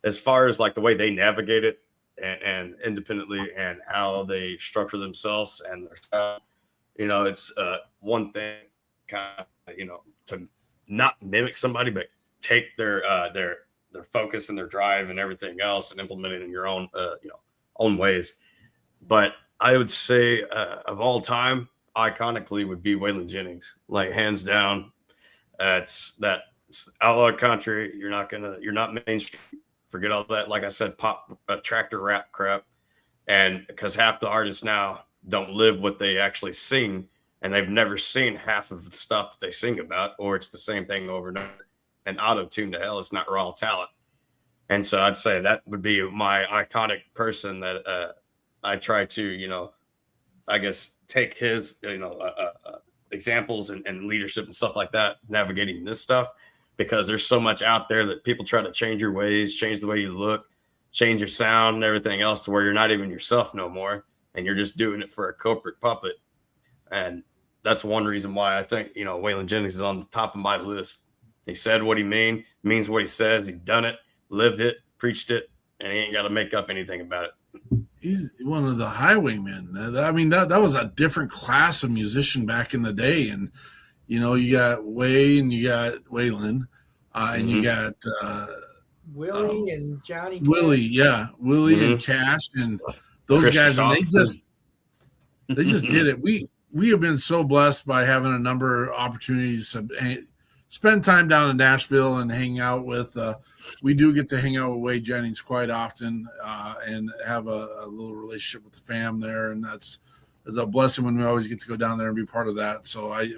As far as like the way they navigate it and independently and how they structure themselves and their style, it's one thing kind of, to not mimic somebody, but take their focus and their drive and everything else and implement it in your own, own ways. But I would say of all time, iconically would be Waylon Jennings, like hands down. It's outlaw country. You're not mainstream. Forget all that. Like I said, pop tractor rap crap. And because half the artists now don't live what they actually sing, and they've never seen half of the stuff that they sing about, or it's the same thing over and over. And auto-tune to hell, it's not raw talent. And so I'd say that would be my iconic person that I try to, I guess, take his, examples and leadership and stuff like that, navigating this stuff, because there's so much out there that people try to change your ways, change the way you look, change your sound and everything else to where you're not even yourself no more. And you're just doing it for a corporate puppet. And that's one reason why I think, Waylon Jennings is on the top of my list. He said what he means what he says. He done it, lived it, preached it, and he ain't got to make up anything about it. He's one of the highwaymen. I mean, that was a different class of musician back in the day. And, you got Way and you got Waylon, and you got Willie and Johnny. Willie, yeah. Willie and Cash and those Chris guys. And Christopherson. they just did it. We have been so blessed by having a number of opportunities to spend time down in Nashville and hang out with. We do get to hang out with Wade Jennings quite often and have a little relationship with the fam there, and that's a blessing when we always get to go down there and be part of that. So I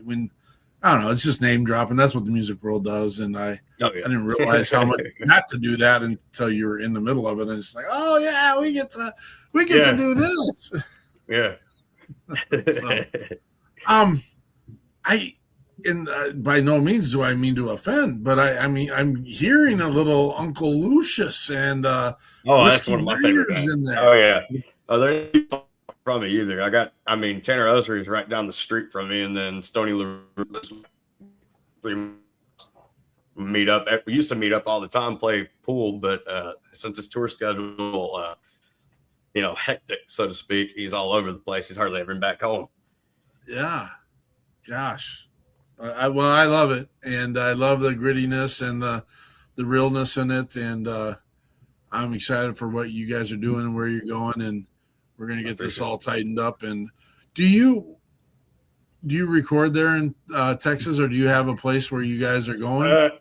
don't know, it's just name dropping. That's what the music world does, and I didn't realize how much not to do that until you were in the middle of it, and it's like, oh yeah, we get to do this. Yeah. So, by no means do I mean to offend, but I mean I'm hearing a little Uncle Lucius and that's one of my favorite guys. In there. Oh yeah, they're not from me either. Tanner Osry is right down the street from me, and then Stony LaRue 3 meet up. We used to meet up all the time, play pool, but since his tour schedule, hectic, so to speak, he's all over the place. He's hardly ever been back home. Yeah. Gosh. I love it. And I love the grittiness and the realness in it. And I'm excited for what you guys are doing and where you're going. And we're going to get this all tightened up. And do you record there in Texas, or do you have a place where you guys are going?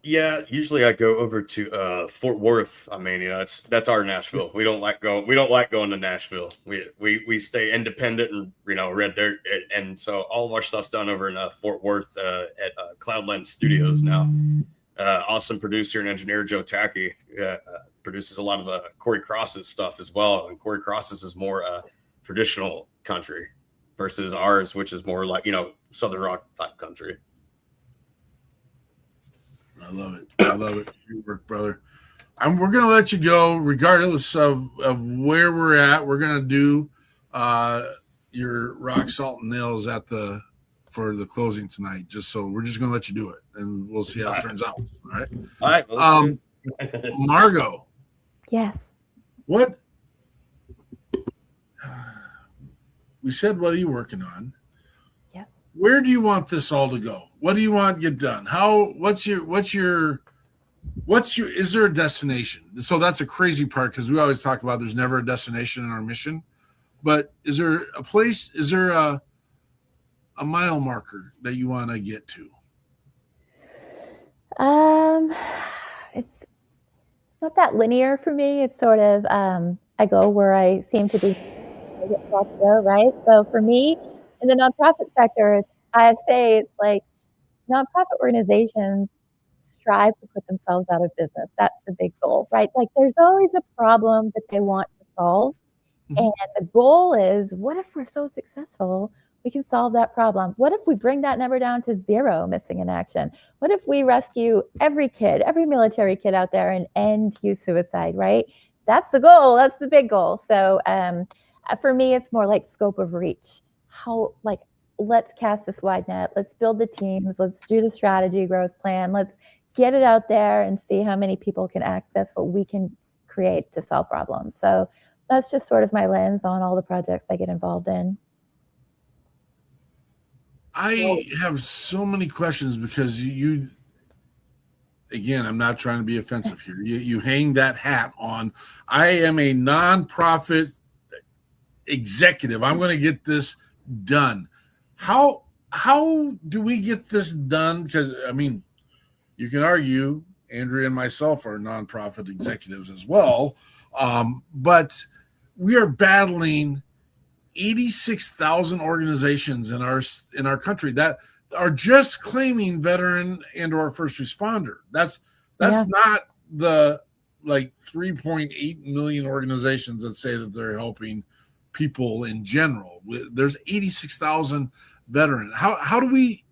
Yeah, usually I go over to Fort Worth. I mean, that's our Nashville. We don't like going to Nashville. We stay independent and red dirt, and so all of our stuff's done over in Fort Worth at Cloudland Studios now. Awesome producer and engineer Joe Tacky produces a lot of Corey Cross's stuff as well, and Corey Cross's is more traditional country versus ours, which is more like Southern rock type country. I love it. Good work, brother. We're going to let you go regardless of where we're at. We're going to do your rock, salt, and nails for the closing tonight. We're just going to let you do it, and we'll see how it turns out. All right. All right. We'll see. Margo. Yes. What? We said, what are you working on? Yep. Where do you want this all to go? What do you want to get done? Is there a destination? So that's a crazy part, because we always talk about there's never a destination in our mission. But is there a place, is there a mile marker that you want to get to? It's not that linear for me. It's sort of I go where I seem to be right? So for me, in the nonprofit sector, I say it's like nonprofit organizations strive to put themselves out of business. That's the big goal, right? Like there's always a problem that they want to solve. Mm-hmm. And the goal is, what if we're so successful, we can solve that problem? What if we bring that number down to 0 missing in action? What if we rescue every military kid out there and end youth suicide, right? That's the goal. That's the big goal. So for me, it's more like scope of reach. Let's cast this wide net. Let's build the teams. Let's do the strategy growth plan. Let's get it out there and see how many people can access what we can create to solve problems. So that's just sort of my lens on all the projects I get involved in. I have so many questions because again, I'm not trying to be offensive here. You hang that hat on. I am a nonprofit executive. I'm going to get this done. How do we get this done? Because I mean, you can argue Andrea and myself are nonprofit executives as well, but we are battling 86,000 organizations in our country that are just claiming veteran and or first responder. That's not the 3.8 million organizations that say that they're helping people in general. There's 86,000 veterans. How do we,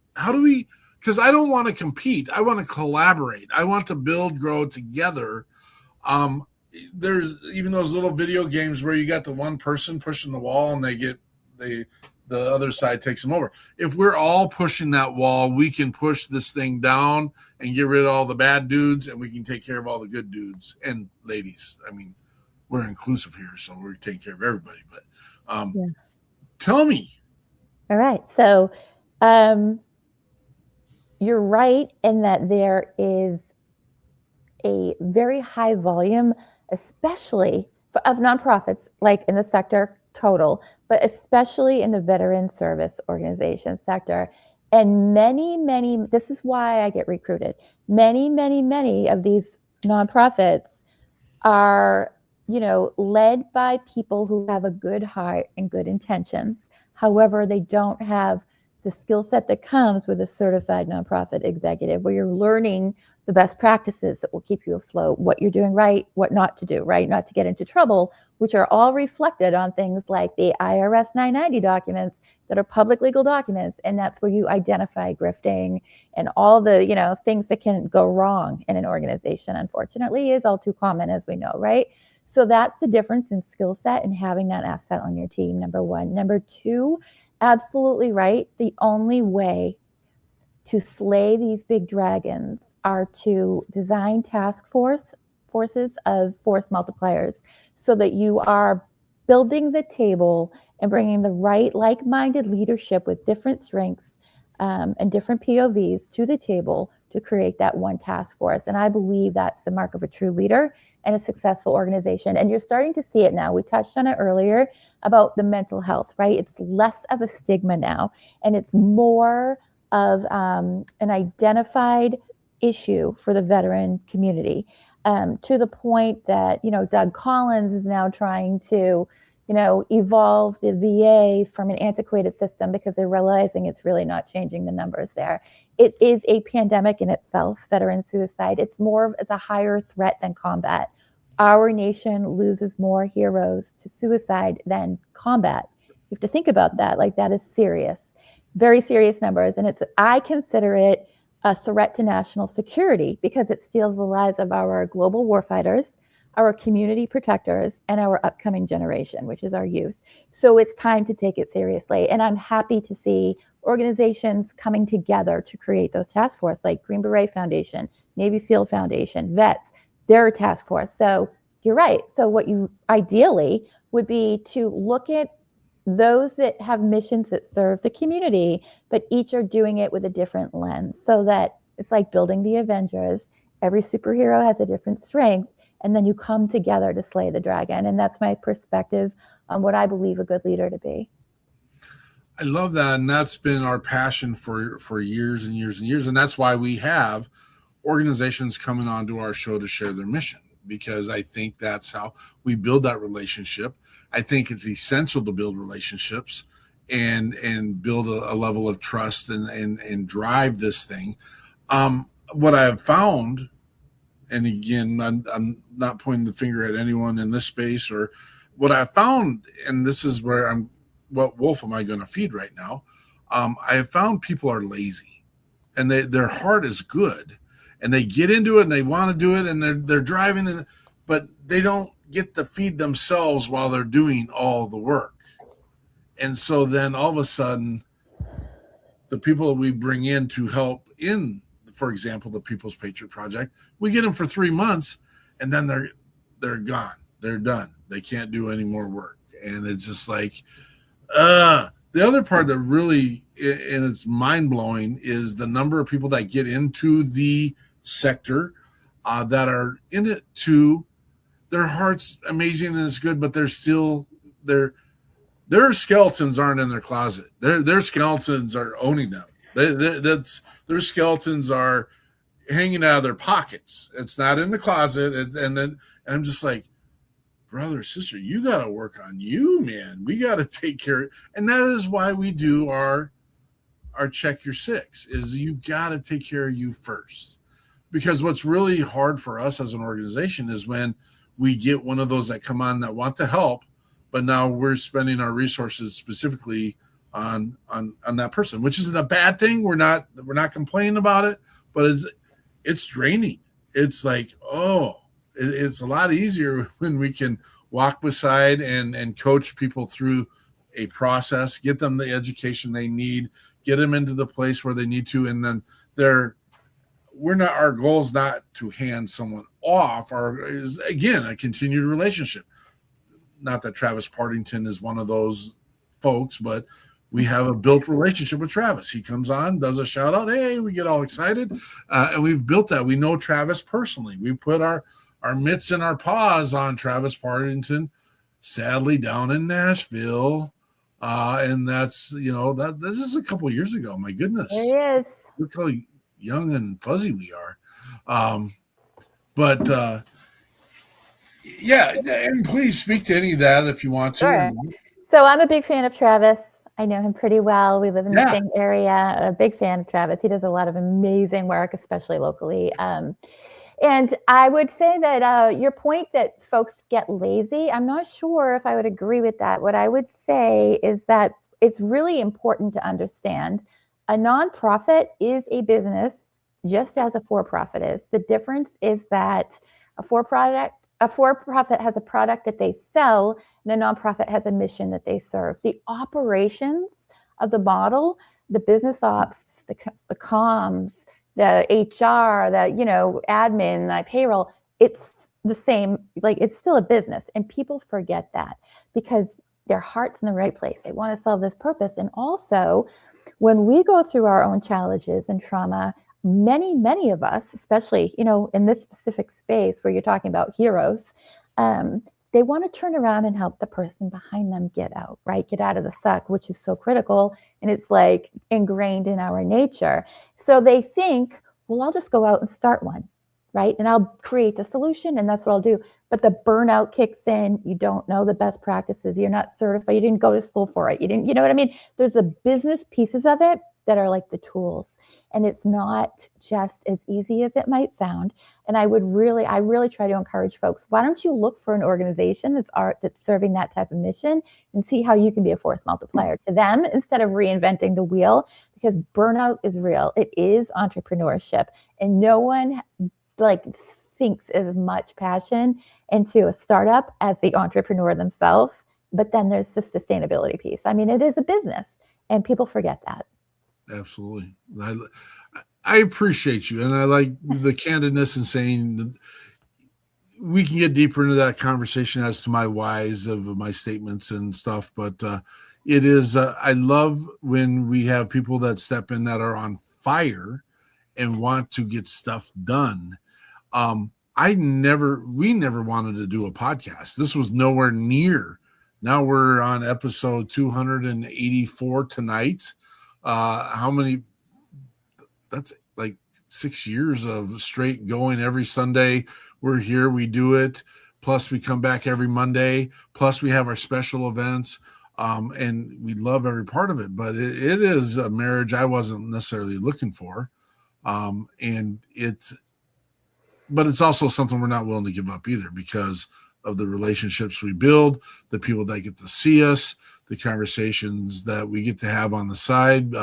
because I don't want to compete. I want to collaborate. I want to build, grow together. There's even those little video games where you got the one person pushing the wall and the other side takes them over. If we're all pushing that wall, we can push this thing down and get rid of all the bad dudes, and we can take care of all the good dudes and ladies. I mean, we're inclusive here, so we're taking care of everybody. But tell me. All right. So you're right in that there is a very high volume, especially of nonprofits, like in the sector total, but especially in the veteran service organization sector. And many, this is why I get recruited. Many of these nonprofits are, led by people who have a good heart and good intentions. However, they don't have the skill set that comes with a certified nonprofit executive, where you're learning the best practices that will keep you afloat, what you're doing right, what not to do, right? Not to get into trouble, which are all reflected on things like the IRS 990 documents that are public legal documents. And that's where you identify grifting and all the, things that can go wrong in an organization, unfortunately, is all too common, as we know, right? So that's the difference in skill set and having that asset on your team, number one. Number two, absolutely right. The only way to slay these big dragons are to design forces of force multipliers so that you are building the table and bringing the right like-minded leadership with different strengths and different POVs to the table to create that one task force. And I believe that's the mark of a true leader and a successful organization. And you're starting to see it now. We touched on it earlier about the mental health, right? It's less of a stigma now, and it's more of an identified issue for the veteran community, to the point that, Doug Collins is now trying to, evolve the VA from an antiquated system because they're realizing it's really not changing the numbers there. It is a pandemic in itself, veteran suicide. It's a higher threat than combat. Our nation loses more heroes to suicide than combat. You have to think about that. Like, that is serious, very serious numbers. And I consider it a threat to national security because it steals the lives of our global warfighters, our community protectors, and our upcoming generation, which is our youth. So it's time to take it seriously. And I'm happy to see organizations coming together to create those task force, like Green Beret Foundation, Navy SEAL Foundation, Vets, they're a task force. So you're right. So what you ideally would be to look at those that have missions that serve the community, but each are doing it with a different lens, so that it's like building the Avengers. Every superhero has a different strength, and then you come together to slay the dragon. And that's my perspective on what I believe a good leader to be. I love that. And that's been our passion for years and years and years. And that's why we have organizations coming onto our show to share their mission, because I think that's how we build that relationship. I think it's essential to build relationships and build a level of trust and drive this thing. What I have found, and again, I'm not pointing the finger at anyone in this space, or what I found, and this is where what wolf am I going to feed right now? I have found people are lazy, and their heart is good, and they get into it and they want to do it, and they're driving, but they don't get to feed themselves while they're doing all the work. And so then all of a sudden, the people that we bring in to help in, for example, the People's Patriot Project, we get them for 3 months, and then they're gone. They're done. They can't do any more work. And it's just like, the other part that really, and it's mind-blowing, is the number of people that get into the sector that are in it to their heart's amazing and it's good, but they're still, their skeletons aren't in their closet. Their skeletons are owning them. Their skeletons are hanging out of their pockets. It's not in the closet. And I'm just like, brother, sister, you got to work on you, man. We got to take care. And that is why we do our check your six, is you got to take care of you first. Because what's really hard for us as an organization is when we get one of those that come on that want to help, but now we're spending our resources specifically on that person, which isn't a bad thing. We're not complaining about it, but it's draining. It's like, it's a lot easier when we can walk beside and coach people through a process, get them the education they need, get them into the place where they need to, and then our goal is not to hand someone off, is again a continued relationship. Not that Travis Partington is one of those folks, but we have a built relationship with Travis. He comes on, does a shout out, hey, we get all excited, and we've built that. We know Travis personally. We put our mitts and our paws on Travis Partington, sadly down in Nashville, and that's this is a couple years ago. My goodness, there he is. Look how young and fuzzy we are. But yeah, and please speak to any of that if you want to. Sure. So I'm a big fan of Travis. I know him pretty well. We live in the same area. A big fan of Travis. He does a lot of amazing work, especially locally. And I would say that your point that folks get lazy, I'm not sure if I would agree with that. What I would say is that it's really important to understand a nonprofit is a business just as a for-profit is. The difference is that a for-profit has a product that they sell, and a nonprofit has a mission that they serve. The operations of the model, the business ops the comms, the HR, the, you know, admin, the payroll, it's the same, like it's still a business. And people forget that because their heart's in the right place. They want to solve this purpose. And also, when we go through our own challenges and trauma, many of us, especially, you know, in this specific space where you're talking about heroes, they want to turn around and help the person behind them get out, right? Get out of the suck, which is so critical. And it's like ingrained in our nature. So they think, well, I'll just go out and start one, right? And I'll create the solution and that's what I'll do. But the burnout kicks in. You don't know the best practices. You're not certified. You didn't go to school for it. You didn't, you know what I mean? There's the business pieces of it that are like the tools. And it's not just as easy as it might sound. And I really try to encourage folks, why don't you look for an organization that's serving that type of mission and see how you can be a force multiplier to them instead of reinventing the wheel, because burnout is real. It is entrepreneurship, and no one like sinks as much passion into a startup as the entrepreneur themselves. But then there's the sustainability piece. I mean, it is a business and people forget that. Absolutely. I appreciate you. And I like the candidness in saying we can get deeper into that conversation as to my whys of my statements and stuff. But it is, I love when we have people that step in that are on fire and want to get stuff done. We never wanted to do a podcast. This was nowhere near. Now we're on episode 284 tonight. How many? That's like 6 years of straight going every Sunday. We're here, we do it. Plus we come back every Monday. Plus we have our special events. And we love every part of it, but it is a marriage I wasn't necessarily looking for. But it's also something we're not willing to give up either because of the relationships we build, the people that get to see us, the conversations that we get to have on the side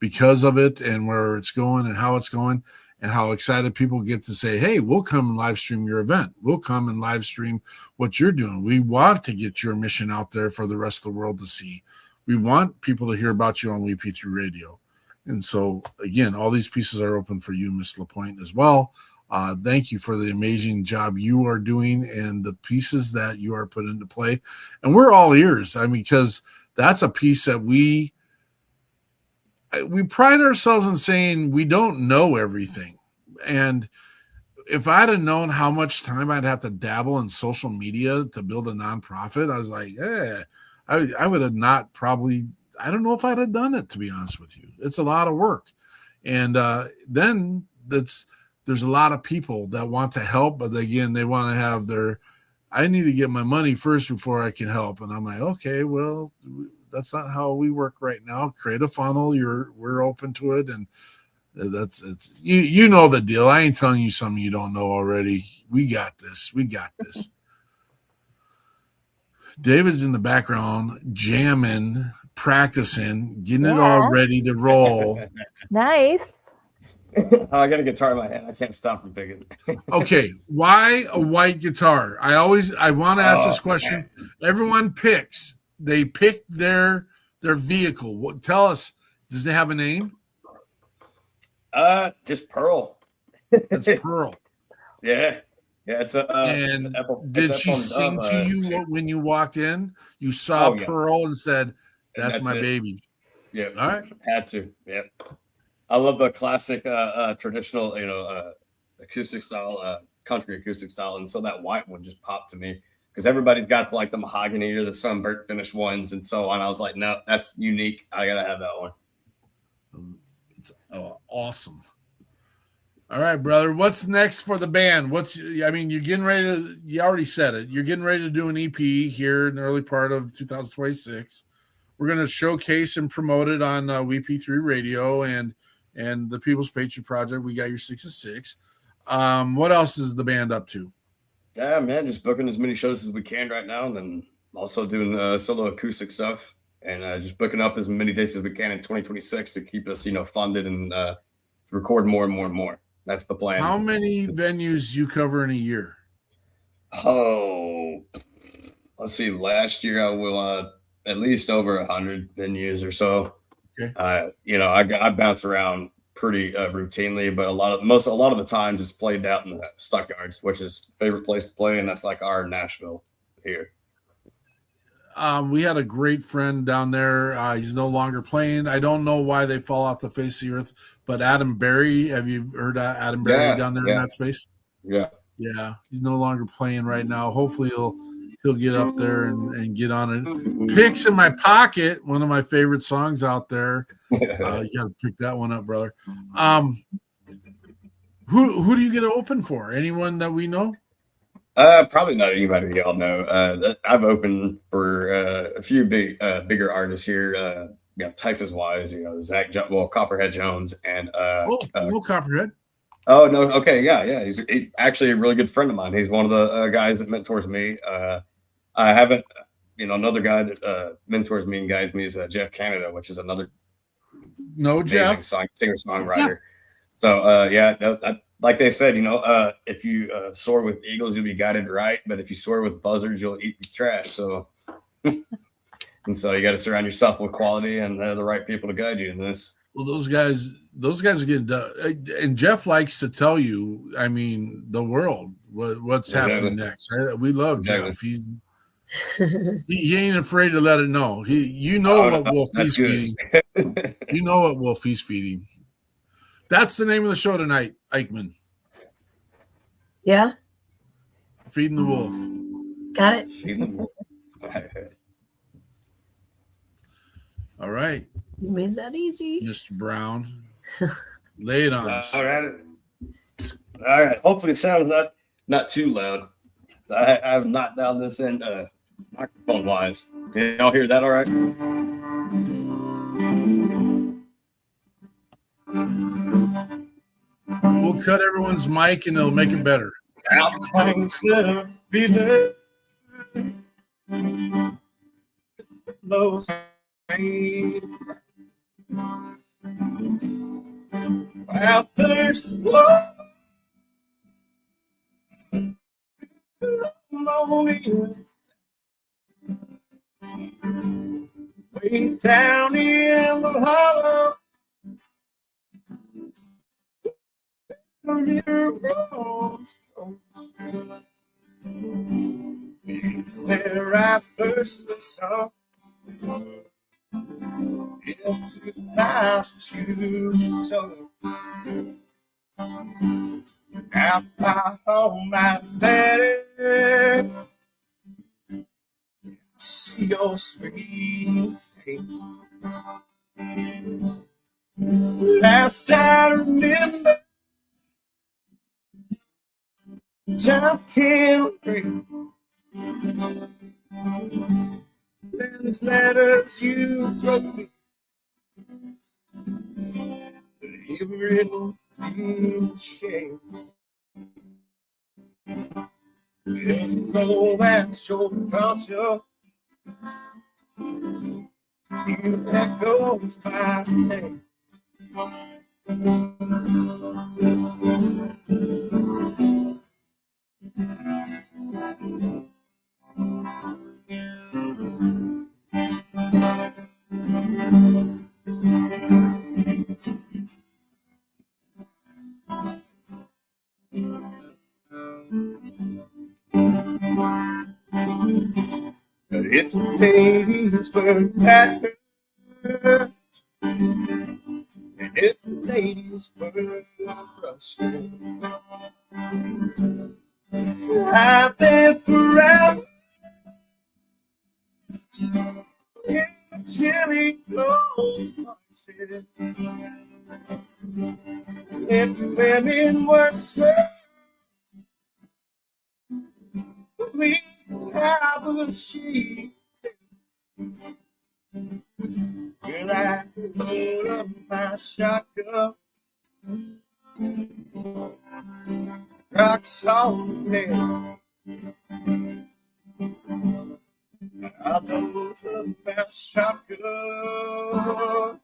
because of it and where it's going and how it's going and how excited people get to say, hey, we'll come and live stream your event. We'll come and live stream what you're doing. We want to get your mission out there for the rest of the world to see. We want people to hear about you on WeP3 Radio. And so, again, all these pieces are open for you, Miss LaPointe, as well. Thank you for the amazing job you are doing and the pieces that you are put into play. And we're all ears. I mean, because that's a piece that we pride ourselves in saying we don't know everything. And if I'd have known how much time I'd have to dabble in social media to build a nonprofit, I was like, I would have not probably, I don't know if I'd have done it, to be honest with you. It's a lot of work. And then there's a lot of people that want to help, but again, they want to have I need to get my money first before I can help. And I'm like, okay, well, that's not how we work right now. Create a funnel. We're open to it. And you know the deal. I ain't telling you something you don't know already. We got this. David's in the background, jamming, practicing, getting it all ready to roll. Nice. I got a guitar in my hand. I can't stop from picking. Okay, why a white guitar? I want to ask this question. Man. Everyone picks. They pick their vehicle. Tell us, does it have a name? Just Pearl. It's Pearl. Yeah, it's a. And it's Apple, did she sing to you when you walked in? You saw Pearl and said, "That's my baby." Yeah. All right. Had to. Yep. I love the classic, traditional, acoustic style, country acoustic style, and so that white one just popped to me because everybody's got like the mahogany or the sunburnt finish ones and so on. I was like, no, that's unique. I gotta have that one. It's awesome. All right, brother. What's next for the band? You're getting ready to. You already said it. You're getting ready to do an EP here in the early part of 2026. We're going to showcase and promote it on WeP3 Radio and the People's Patriot Project. We got your 6 of 6. What else is the band up to? Yeah, man, just booking as many shows as we can right now, and then also doing solo acoustic stuff, and just booking up as many dates as we can in 2026 to keep us, funded and record more and more and more. That's the plan. How many venues you cover in a year? Oh, let's see. Last year I will at least over 100 venues or so. Okay. You know, I bounce around pretty routinely, but a lot of the times it's played out in the Stockyards, which is favorite place to play, and that's like our Nashville here. We had a great friend down there. He's no longer playing. I don't know why they fall off the face of the earth, but Adam Berry, have you heard of Adam Berry down there in that space? Yeah. Yeah. He's no longer playing right now. Hopefully he'll get up there and get on it. Picks in My Pocket, one of my favorite songs out there. You got to pick that one up, brother. Who do you get to open for? Anyone that we know? Probably not anybody that y'all know. I've opened for a few bigger artists here. You know, Texas wise, you know, Copperhead Jones and no Copperhead. Oh no, okay, yeah. He's actually a really good friend of mine. He's one of the guys that mentors me. I haven't, you know, another guy that mentors me and guides me is Jeff Canada, which is another Jeff singer-songwriter. Yeah. So like they said, you know, if you soar with eagles, you'll be guided right, but if you soar with buzzards, you'll eat trash. So, and so you got to surround yourself with quality and the right people to guide you in this. Well, those guys are getting done. And Jeff likes to tell you, I mean, the world, what's happening next. We love Jeff. He ain't afraid to let it know. What wolf he's feeding. You know what wolf he's feeding. That's the name of the show tonight, Eichmann. Yeah. Feeding the wolf. Got it. Feeding the wolf. All right. You made that easy. Mr. Brown. Lay it on us. All right. Hopefully it sounds not too loud. I have not dialed this in microphone wise. Can y'all hear that all right? We'll cut everyone's mic and it'll make it better. Well, there's way down in the hollow. Where I first saw it's 2002. Out by home, my daddy, see your sweet face. Last I remember, time can't break. These letters you wrote me, you've written in shame. There's no that's your culture. You echoes my name. If the ladies were at her, and if the ladies were rushing out there forever in the chilly cold voices, if the women were sweating, we have a sheet. When I load up my shotgun, rocks on me. I load up my shotgun.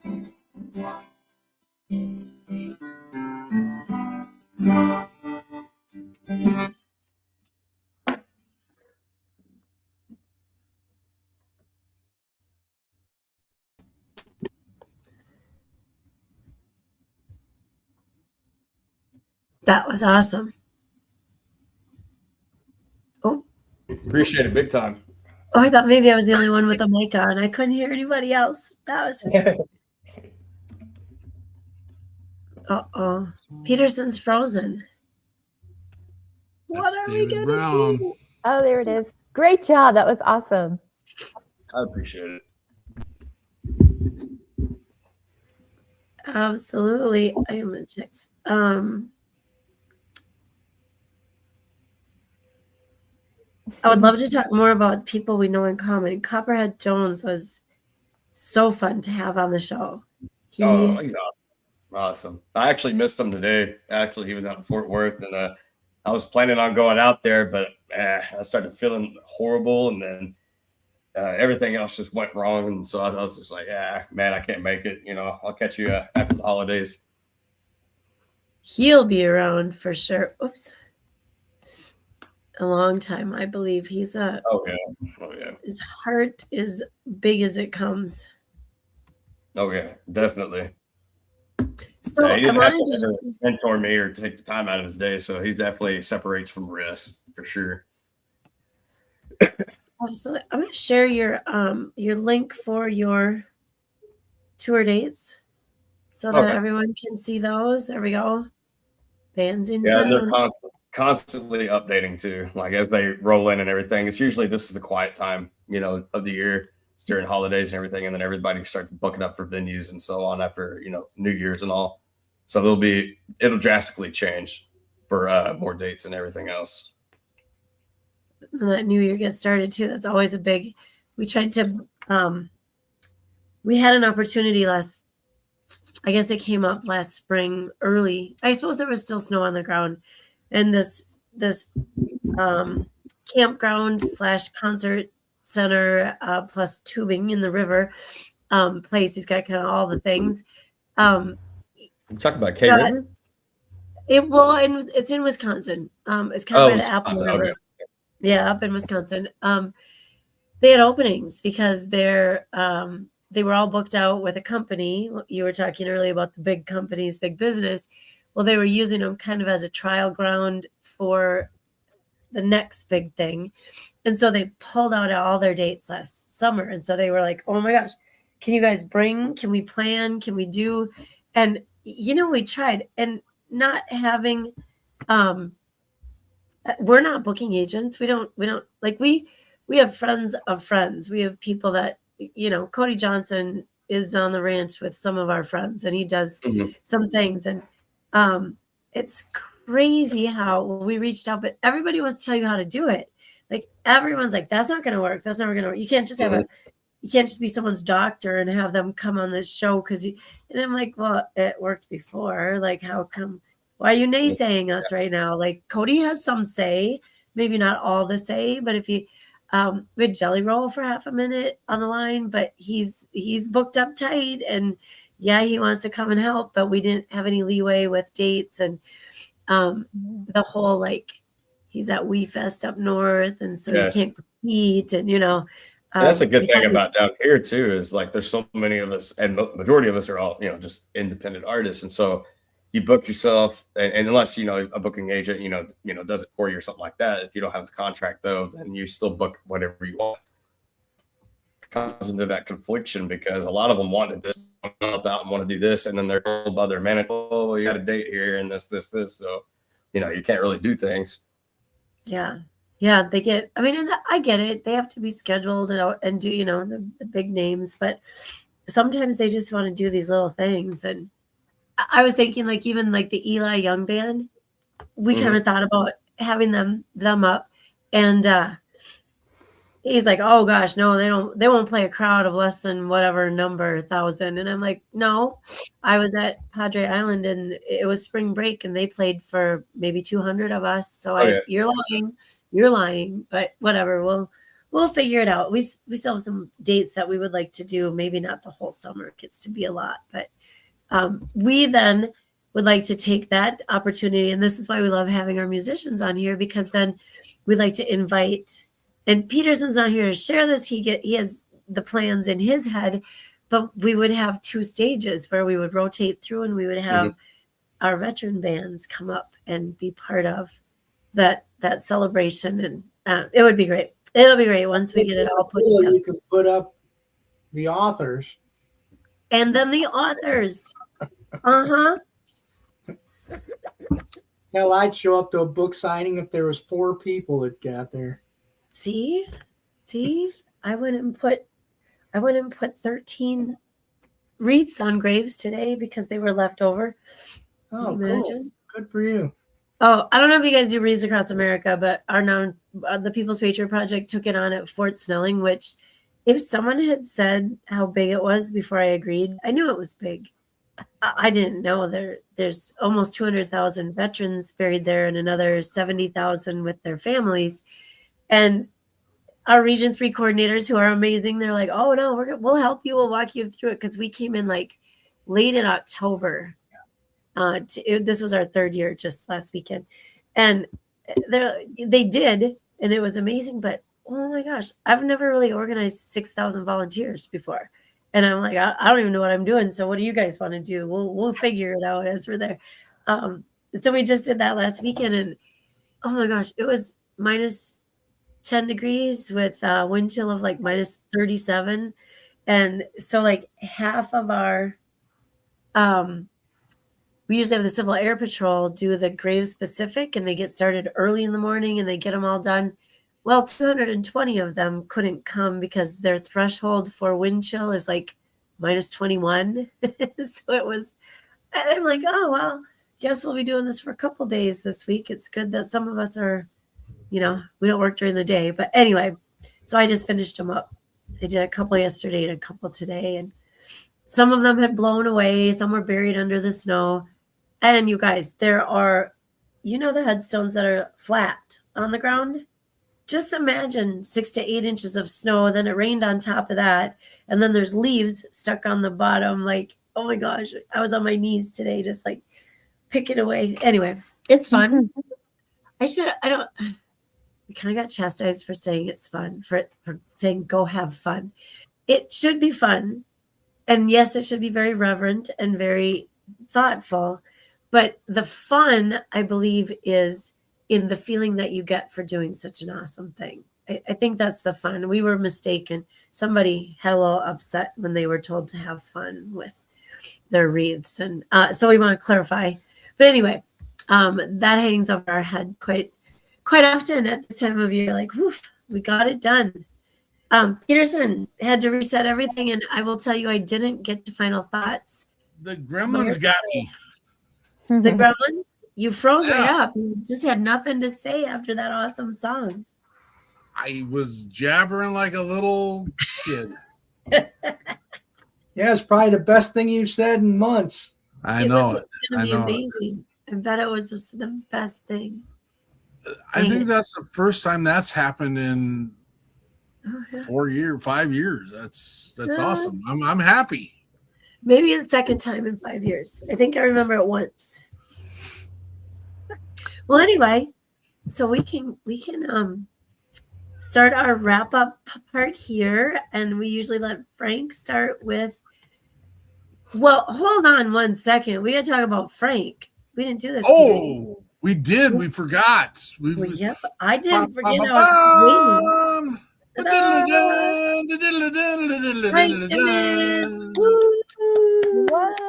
That was awesome. Oh, Appreciate it big time. I thought maybe I was the only one with a mic on. I couldn't hear anybody else. That was. Uh-oh. Peterson's frozen. What That's are we David going to Brown. do? Oh, there it is. Great job. That was awesome. I appreciate it. Absolutely. I am going to text. I would love to talk more about people we know in common. Copperhead Jones was so fun to have on the show. He's awesome. I actually missed him today. Actually, he was out in Fort Worth, and I was planning on going out there, but I started feeling horrible, and then everything else just went wrong, and so I was just like, man, I can't make it. I'll catch you after the holidays. He'll be around for sure. Oops. A long time, I believe. He's oh yeah. His heart is big as it comes. Oh yeah, definitely. So he didn't I have wanted to to mentor me or take the time out of his day, so he definitely separates from rest for sure. absolutely. I'm going to share your link for your tour dates so that everyone can see those. There we go. Bands in town. And they're constantly updating too, like as they roll in and everything. It's usually this is the quiet time, of the year. It's during holidays and everything, and then everybody starts booking up for venues and so on after New Year's and all. So it'll drastically change for more dates and everything else. When that new year gets started too, that's always a big. We tried to. We had an opportunity I guess it came up last spring early. I suppose there was still snow on the ground, and this campground / concert center plus tubing in the river place. He's got kind of all the things. Talk about K River. It's in Wisconsin. It's kind of by the Apple River. Okay. Yeah, up in Wisconsin. They had openings because they were all booked out with a company. You were talking earlier about the big companies, big business. Well, they were using them kind of as a trial ground for the next big thing. And so they pulled out all their dates last summer. And so they were like, oh my gosh, can you guys bring? Can we plan? Can we do? And, we tried. And not having, we're not booking agents. We don't like, we have friends of friends. We have people that, Cody Johnson is on the ranch with some of our friends, and he does some things. And it's crazy how we reached out, but everybody wants to tell you how to do it. Like everyone's like, that's not going to work. That's never going to work. You can't just you can't just be someone's doctor and have them come on this show and I'm like, well, it worked before. Like, how come? Why are you naysaying us right now? Like, Cody has some say, maybe not all the say, but if you. We had Jelly Roll for half a minute on the line, but he's booked up tight, and he wants to come and help, but we didn't have any leeway with dates, and the whole he's at Wee Fest up north, and so you can't compete, and that's a good thing about down here too is there's so many of us, and the majority of us are all just independent artists, and so you book yourself, and unless a booking agent does it for you or something like that. If you don't have the contract though, then you still book whatever you want. It comes into that confliction because a lot of them wanted this, want to do this, and then they're told by their manager, "Oh, well, you got a date here, and this." So you can't really do things. Yeah, they get. I mean, and I get it. They have to be scheduled and do the big names, but sometimes they just want to do these little things. And I was thinking even the Eli Young band, we kind of thought about having them up, and he's like, oh gosh, no, they won't play a crowd of less than whatever number 1,000. And I'm like, no, I was at Padre Island and it was spring break and they played for maybe 200 of us. So you're lying, but whatever. We'll figure it out. We still have some dates that we would like to do. Maybe not the whole summer. It gets to be a lot, but we then would like to take that opportunity. And this is why we love having our musicians on here, because then we like to invite, and Peterson's not here to share this. He has the plans in his head, but we would have 2 stages where we would rotate through, and we would have our veteran bands come up and be part of that celebration, and it would be great. It'll be great once we get it all put together. You can put up the authors. And then the authors. Uh-huh. Hell, I'd show up to a book signing if there was 4 people that got there. See, I wouldn't put 13 wreaths on graves today because they were left over. Oh, cool. Good for you. Oh, I don't know if you guys do wreaths across America, but the People's Patriot Project took it on at Fort Snelling, which if someone had said how big it was before I agreed, I knew it was big. I didn't know there's almost 200,000 veterans buried there and another 70,000 with their families. And our Region 3 coordinators, who are amazing, they're like, oh, no, we'll help you. We'll walk you through it, because we came in like late in October. This was our 3rd year just last weekend. And they did, and it was amazing. But, oh, my gosh, I've never really organized 6,000 volunteers before. And I'm like, I don't even know what I'm doing. So what do you guys want to do? We'll figure it out as we're there. So we just did that last weekend, and oh my gosh, it was minus 10 degrees with a wind chill of like minus 37. And so like half of our, we usually have the Civil Air Patrol do the grave specific, and they get started early in the morning and they get them all done. Well, 220 of them couldn't come because their threshold for wind chill is like minus 21. So it was, I'm like, oh, well, guess we'll be doing this for a couple days this week. It's good that some of us are, we don't work during the day. But anyway, so I just finished them up. I did a couple yesterday and a couple today. And some of them had blown away. Some were buried under the snow. And you guys, there are, the headstones that are flat on the ground. Just imagine 6 to 8 inches of snow, then it rained on top of that, and then there's leaves stuck on the bottom. Like, oh my gosh, I was on my knees today, just like picking away. Anyway, it's fun. I kind of got chastised for saying it's fun, for saying go have fun. It should be fun, and yes, it should be very reverent and very thoughtful. But the fun, I believe, is in the feeling that you get for doing such an awesome thing. I think that's the fun. We were mistaken. Somebody had a little upset when they were told to have fun with their wreaths. And so we want to clarify. But anyway, that hangs over our head quite often at this time of year. Like, woof, we got it done. Peterson had to reset everything. And I will tell you, I didn't get to final thoughts. The gremlins got me. The gremlins? You froze right up. You just had nothing to say after that awesome song. I was jabbering like a little kid. Yeah, it's probably the best thing you've said in months. I know it. It's going to be amazing. I bet it was just the best thing. I think that's the first time that's happened in 5 years. That's awesome. I'm happy. Maybe it's second time in 5 years. I think I remember it once. Well, anyway, so we can start our wrap up part here, and we usually let Frank start with. Well, hold on 1 second. We got to talk about Frank. We didn't do this. Oh, we did. We forgot. Yep, I didn't forget. Frank Smith. What?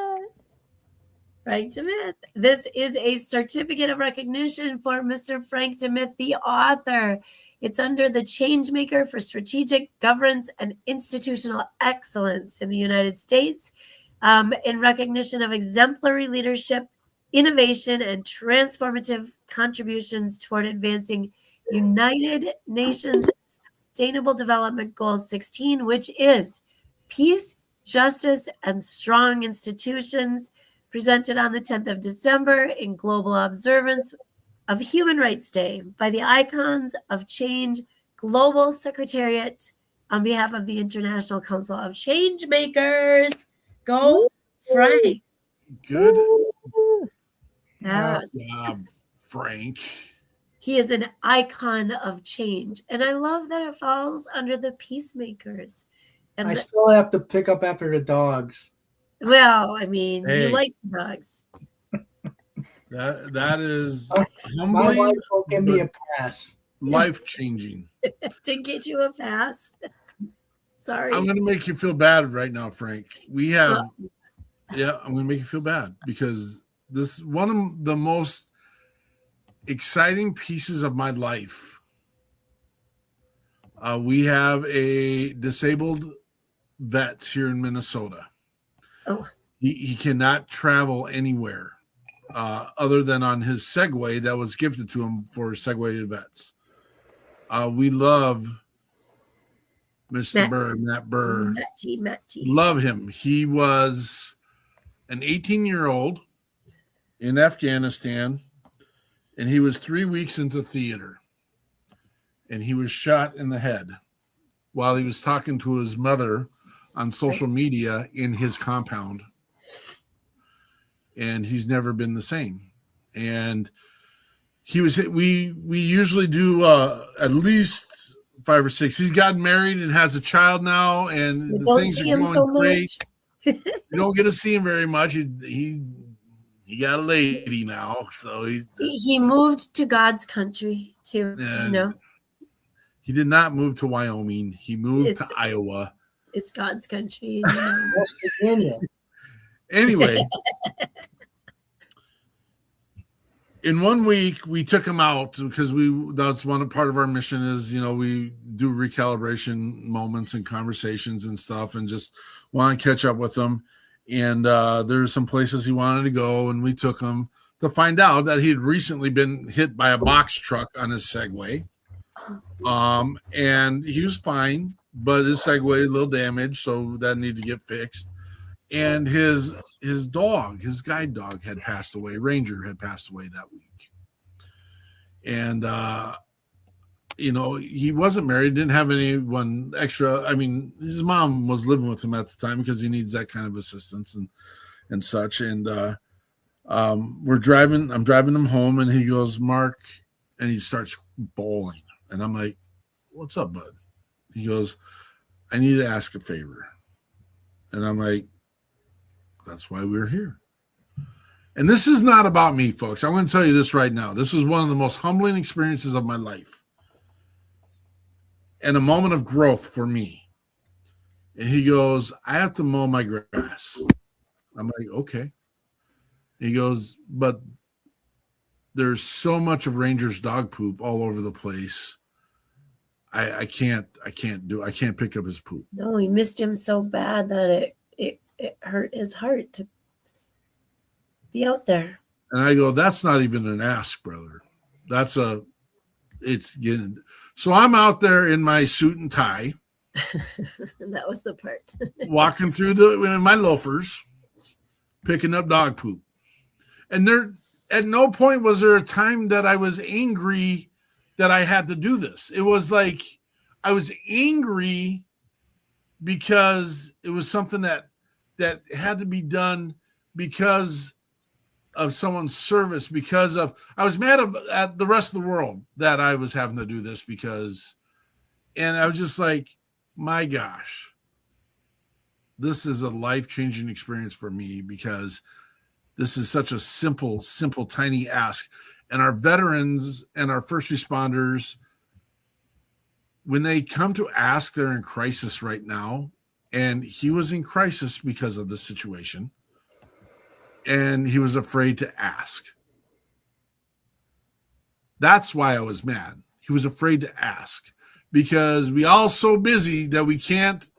Frank DeMith. This is a certificate of recognition for Mr. Frank DeMith, the author. It's under the Changemaker for Strategic Governance and Institutional Excellence in the United States, in recognition of exemplary leadership, innovation, and transformative contributions toward advancing United Nations Sustainable Development Goal 16, which is peace, justice, and strong institutions, presented on the 10th of December in global observance of Human Rights Day by the Icons of Change Global Secretariat on behalf of the International Council of Changemakers. Go, Frank. Good job, Frank. He is an icon of change. And I love that it falls under the peacemakers. And I still have to pick up after the dogs. Well, I mean, Hey. you like dogs. That is My humbling, wife will give me a but pass. life-changing. To get you a pass. Sorry. I'm going to make you feel bad right now, Frank. I'm going to make you feel bad because this is one of the most exciting pieces of my life. We have a disabled vet here in Minnesota. Oh. He cannot travel anywhere other than on his Segway that was gifted to him for Segway vets. We love Mr. Burr, Matt Burr. Matty. Love him. He was an 18-year-old in Afghanistan, and he was 3 weeks into theater. And he was shot in the head while he was talking to his mother on social media in his compound. And he's never been the same. And we usually do at least 5 or 6. He's gotten married and has a child now, and the things are going so great. You don't get to see him very much. He got a lady now, so he moved to God's country too. Did you know? He did not move to Wyoming. He moved to Iowa. It's God's country. West Virginia. Anyway, in 1 week we took him out because that's one part of our mission is, we do recalibration moments and conversations and stuff and just want to catch up with him. And there's some places he wanted to go, and we took him to find out that he had recently been hit by a box truck on his Segway. And he was fine, but his Segway a little damaged, so that needed to get fixed. And his dog, his guide dog, had passed away. Ranger had passed away that week. And he wasn't married, didn't have anyone extra. I mean, his mom was living with him at the time because he needs that kind of assistance and such. And I'm driving him home, and he goes, "Mark," and he starts bawling. And I'm like, "What's up, bud?" He goes, "I need to ask a favor." And I'm like, "That's why we're here." And this is not about me, folks. I'm going to tell you this right now. This was one of the most humbling experiences of my life and a moment of growth for me. And he goes, "I have to mow my grass." I'm like, "Okay." He goes, "But there's so much of Ranger's dog poop all over the place. I can't pick up his poop." No, he missed him so bad that it hurt his heart to be out there. And I go, "That's not even an ask, brother. It's getting." So I'm out there in my suit and tie. That was the part. Walking through in my loafers, picking up dog poop. And there, at no point was there a time that I was angry that I had to do this. It was like I was angry because it was something that had to be done because of someone's service, I was mad at the rest of the world that I was having to do this and I was just like, my gosh, this is a life-changing experience for me because this is such a simple, tiny ask. And our veterans and our first responders, when they come to ask, they're in crisis right now. And he was in crisis because of the situation. And he was afraid to ask. That's why I was mad. He was afraid to ask because we all so busy that we can't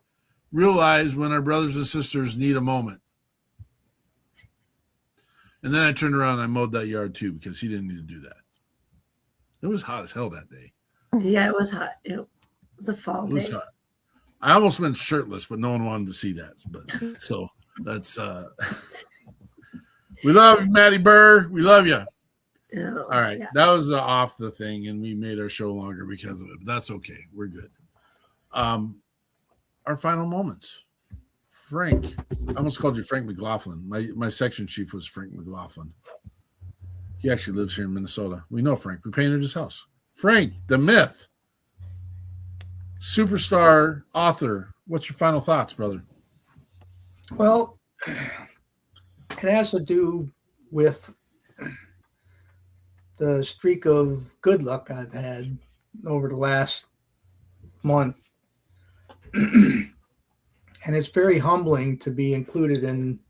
realize when our brothers and sisters need a moment. And then I turned around and I mowed that yard too because he didn't need to do that. It was hot as hell that day. Yeah, it was hot. It was a fall day. It was hot. I almost went shirtless, but no one wanted to see that. But so that's we love you, Matty Burr. We love you. Yeah, all right. Yeah. That was off the thing, and we made our show longer because of it. But that's okay. We're good. Our final moments. Frank. I almost called you Frank McLaughlin. My section chief was Frank McLaughlin. He actually lives here in Minnesota. We know Frank. We painted his house. Frank, the myth. Superstar author. What's your final thoughts, brother? Well, it has to do with the streak of good luck I've had over the last month. And it's very humbling to be included in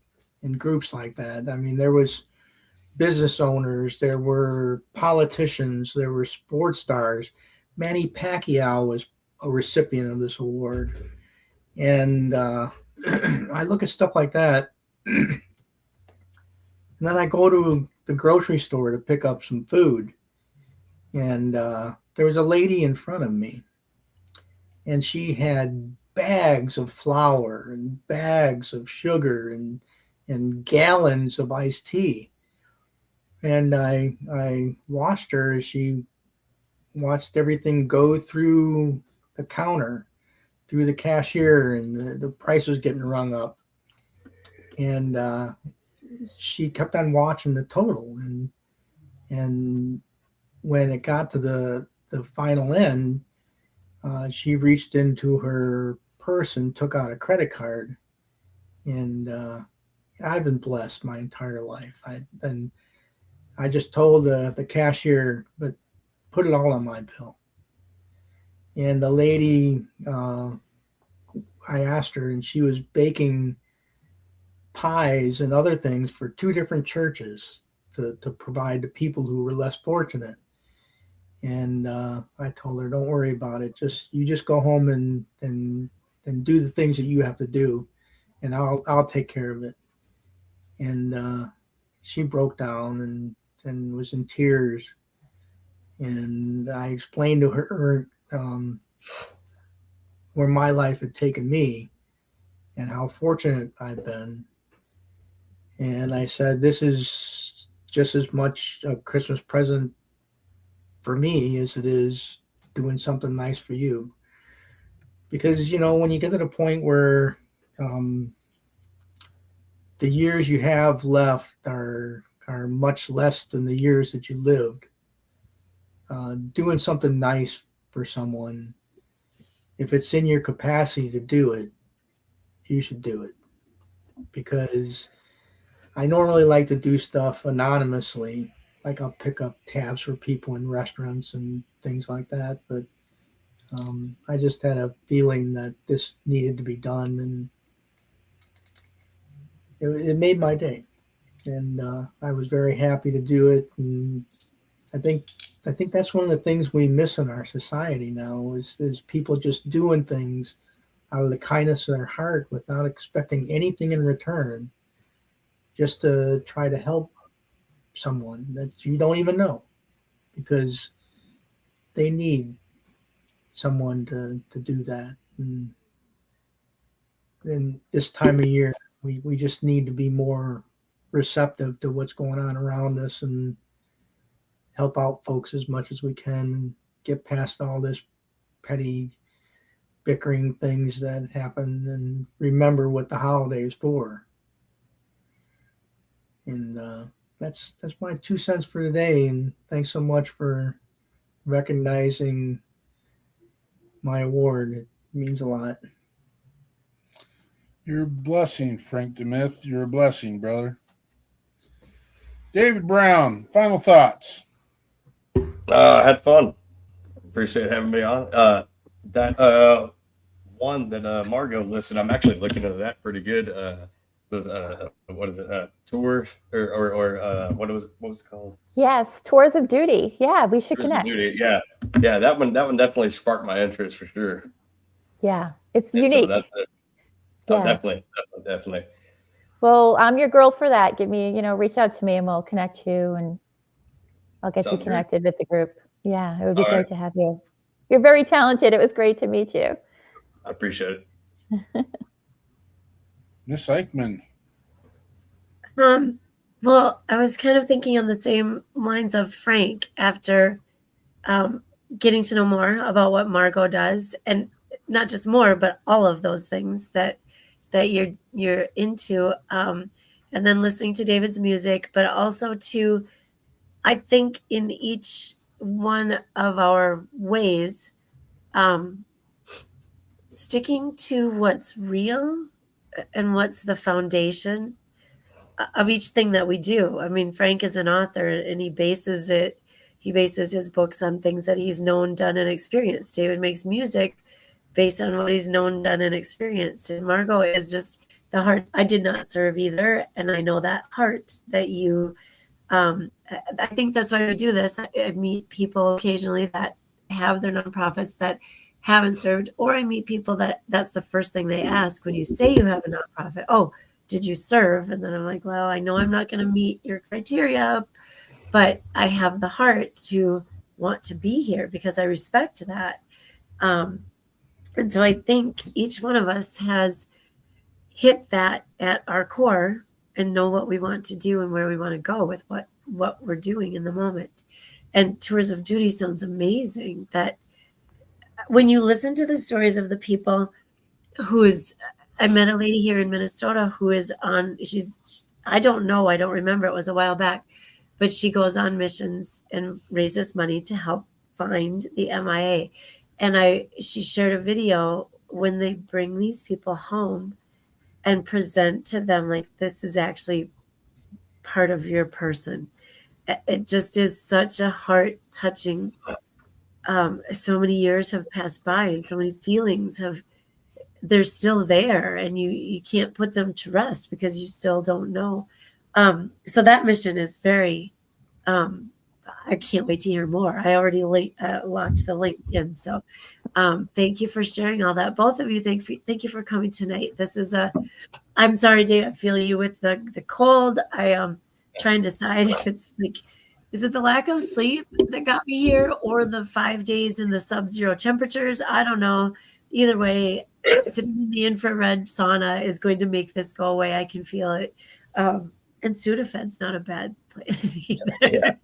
groups like that. I mean, there was business owners, there were politicians, there were sports stars. Manny Pacquiao was a recipient of this award. And I look at stuff like that. And then I go to the grocery store to pick up some food. And there was a lady in front of me. And she had bags of flour and bags of sugar and gallons of iced tea. And I watched her as she watched everything go through the counter, through the cashier, and the price was getting rung up. And she kept on watching the total. And when it got to the final end, she reached into her purse and took out a credit card. And I've been blessed my entire life. I just told the cashier, but put it all on my bill. And the lady, I asked her, and she was baking pies and other things for 2 different churches to provide to people who were less fortunate. And I told her, don't worry about it. You just go home and do the things that you have to do, and I'll take care of it. And she broke down and was in tears. And I explained to her where my life had taken me and how fortunate I've been. And I said, this is just as much a Christmas present for me as it is doing something nice for you. Because, when you get to the point where the years you have left are much less than the years that you lived, doing something nice for someone, if it's in your capacity to do it, you should do it. Because I normally like to do stuff anonymously. Like I'll pick up tabs for people in restaurants and things like that. But I just had a feeling that this needed to be done, and it made my day. And I was very happy to do it. And I think that's one of the things we miss in our society now is people just doing things out of the kindness of their heart without expecting anything in return, just to try to help someone that you don't even know, because they need someone to do that. And this time of year, we just need to be more receptive to what's going on around us and help out folks as much as we can and get past all this petty bickering things that happen and remember what the holiday is for. And that's my 2 cents for today. And thanks so much for recognizing my award. It means a lot. You're a blessing, Frank DeMyth. You're a blessing, brother. David Brown, final thoughts. I had fun. Appreciate having me on. That one that Margo listed, I'm actually looking into that pretty good. Those what is it? Tours or what was it called? Yes, Tours of Duty. Yeah, we should Tours connect. of Duty. Yeah. That one definitely sparked my interest for sure. Yeah, it's And unique. So that's it. Yeah. Oh, definitely. Well, I'm your girl for that. Give me, reach out to me and we'll connect you, and I'll get Sounds you connected with the group. Yeah, it would be All great right. to have you. You're very talented. It was great to meet you. I appreciate it. Miss Eichmann. Well, I was kind of thinking on the same lines of Frank after getting to know more about what Margo does, and not just more, but all of those things that you're into, and then listening to David's music, but also to, I think in each one of our ways, sticking to what's real and what's the foundation of each thing that we do. I mean, Frank is an author and he bases it he bases his books on things that he's known, done, and experienced. David makes music based on what he's known, done, and experienced. And Margo is just the heart. I did not serve either, and I know that heart that you. I think that's why we do this. I meet people occasionally that have their nonprofits that haven't served, or I meet people that's the first thing they ask when you say you have a nonprofit. Oh, did you serve? And then I'm like, well, I know I'm not going to meet your criteria, but I have the heart to want to be here because I respect that. And so I think each one of us has hit that at our core and know what we want to do and where we want to go with what we're doing in the moment. And Tours of Duty sounds amazing. That when you listen to the stories of the people I met a lady here in Minnesota who is I don't remember, it was a while back, but she goes on missions and raises money to help find the MIA. And she shared a video when they bring these people home and present to them like, this is actually part of your person. It just is such a heart touching. So many years have passed by and so many feelings they're still there, and you can't put them to rest because you still don't know. So that mission is very, I can't wait to hear more. I already locked the link in. So thank you for sharing all that. Both of you, thank you for coming tonight. This is I'm sorry, Dave, I feel you with the cold. I am trying to decide if it's like, is it the lack of sleep that got me here or the 5 days in the sub-zero temperatures? I don't know. Either way, sitting in the infrared sauna is going to make this go away. I can feel it. And Sudafed's not a bad plan either. Yeah,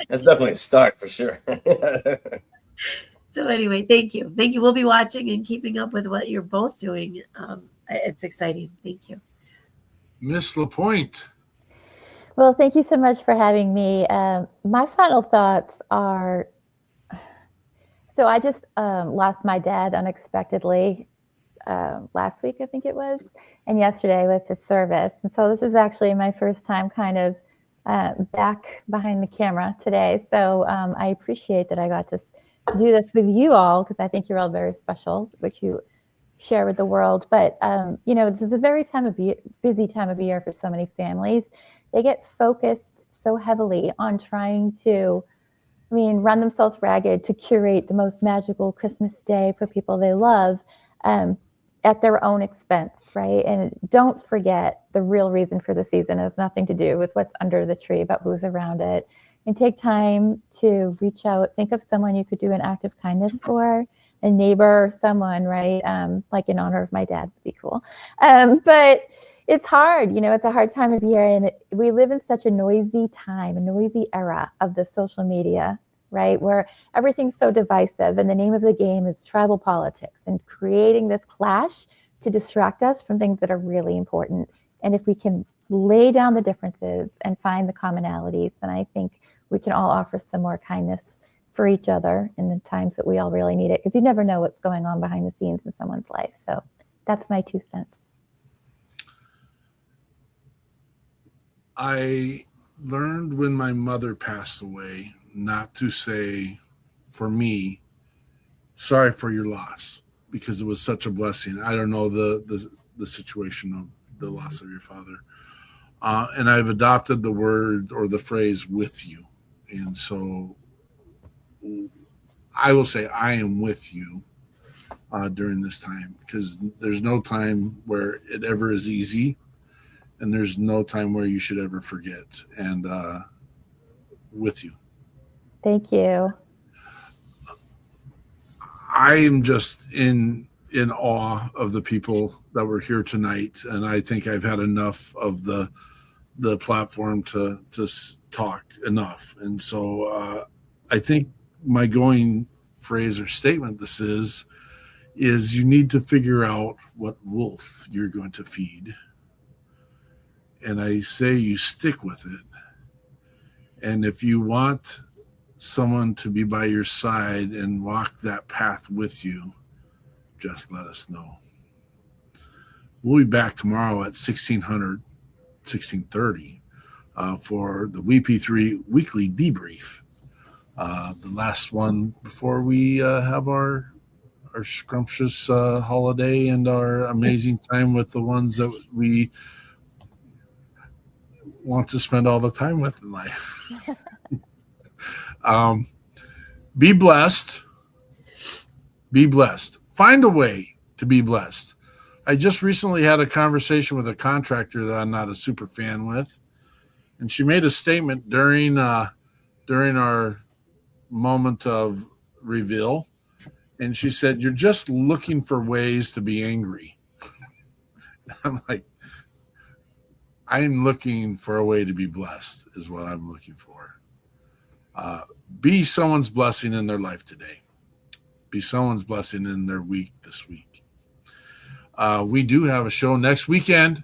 that's definitely a start for sure. So anyway, thank you. Thank you. We'll be watching and keeping up with what you're both doing. It's exciting. Thank you. Miss LaPointe. Well, thank you so much for having me. My final thoughts are, so I just lost my dad unexpectedly last week, I think it was, and yesterday was his service. And so this is actually my first time kind of back behind the camera today. So I appreciate that I got to do this with you all, because I think you're all very special, which you share with the world. But, this is a very busy time of year for so many families. They get focused so heavily on trying to, run themselves ragged to curate the most magical Christmas day for people they love at their own expense, right? And don't forget the real reason for the season has nothing to do with what's under the tree, but who's around it. And take time to reach out, think of someone you could do an act of kindness for, a neighbor, someone, right? Like in honor of my dad would be cool. But it's hard, it's a hard time of year. And we live in such a noisy time, a noisy era of the social media, right? Where everything's so divisive. And the name of the game is tribal politics and creating this clash to distract us from things that are really important. And if we can lay down the differences and find the commonalities, then I think we can all offer some more kindness for each other in the times that we all really need it, because you never know what's going on behind the scenes in someone's life. So that's my 2 cents. I learned when my mother passed away not to say, for me, sorry for your loss, because it was such a blessing. I don't know the situation of the loss of your father. And I've adopted the word or the phrase with you. And so I will say I am with you during this time, because there's no time where it ever is easy, and there's no time where you should ever forget. And with you. Thank you. I am just in awe of the people that were here tonight, and I think I've had enough of the platform to talk enough. And so I think my going phrase or statement this is you need to figure out what wolf you're going to feed. And I say you stick with it. And if you want someone to be by your side and walk that path with you, just let us know. We'll be back tomorrow at 1630 for the WP3 weekly debrief. the last one before we have our scrumptious holiday and our amazing time with the ones that we want to spend all the time with in life. Be blessed. Be blessed. Find a way to be blessed. I just recently had a conversation with a contractor that I'm not a super fan with, and she made a statement during our moment of reveal, and she said, "You're just looking for ways to be angry." I'm like, I'm looking for a way to be blessed is what I'm looking for. Be someone's blessing in their life today. Be someone's blessing in their week this week. We do have a show next weekend.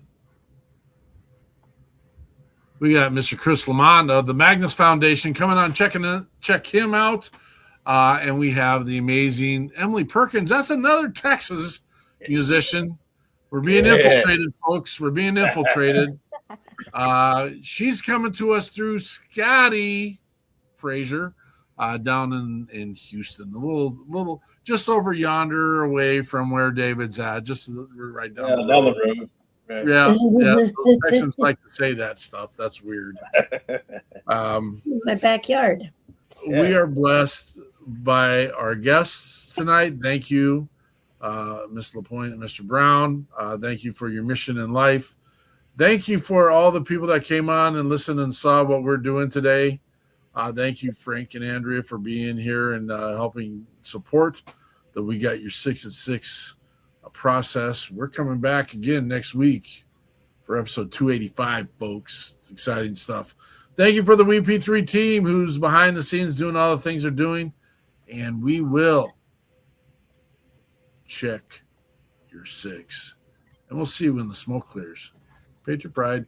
We got Mr. Chris Lamont of the Magnus Foundation coming on. Check him out. And we have the amazing Emily Perkins. That's another Texas musician. We're being infiltrated, folks. We're being infiltrated. She's coming to us through Scotty Frazier down in Houston, a little just over yonder away from where David's at, just right down the road. Right. Yeah. Those Texans like to say that stuff. That's weird. My backyard. We are blessed by our guests tonight. Thank you, Ms. LaPointe and Mr. Brown. Thank you for your mission in life. Thank you for all the people that came on and listened and saw what we're doing today. Thank you, Frank and Andrea, for being here and helping support that We Got Your 6 at 6 process. We're coming back again next week for episode 285, folks. It's exciting stuff. Thank you for the WP3 team who's behind the scenes doing all the things they're doing. And we will check your 6. And we'll see you when the smoke clears. Patriot Pride.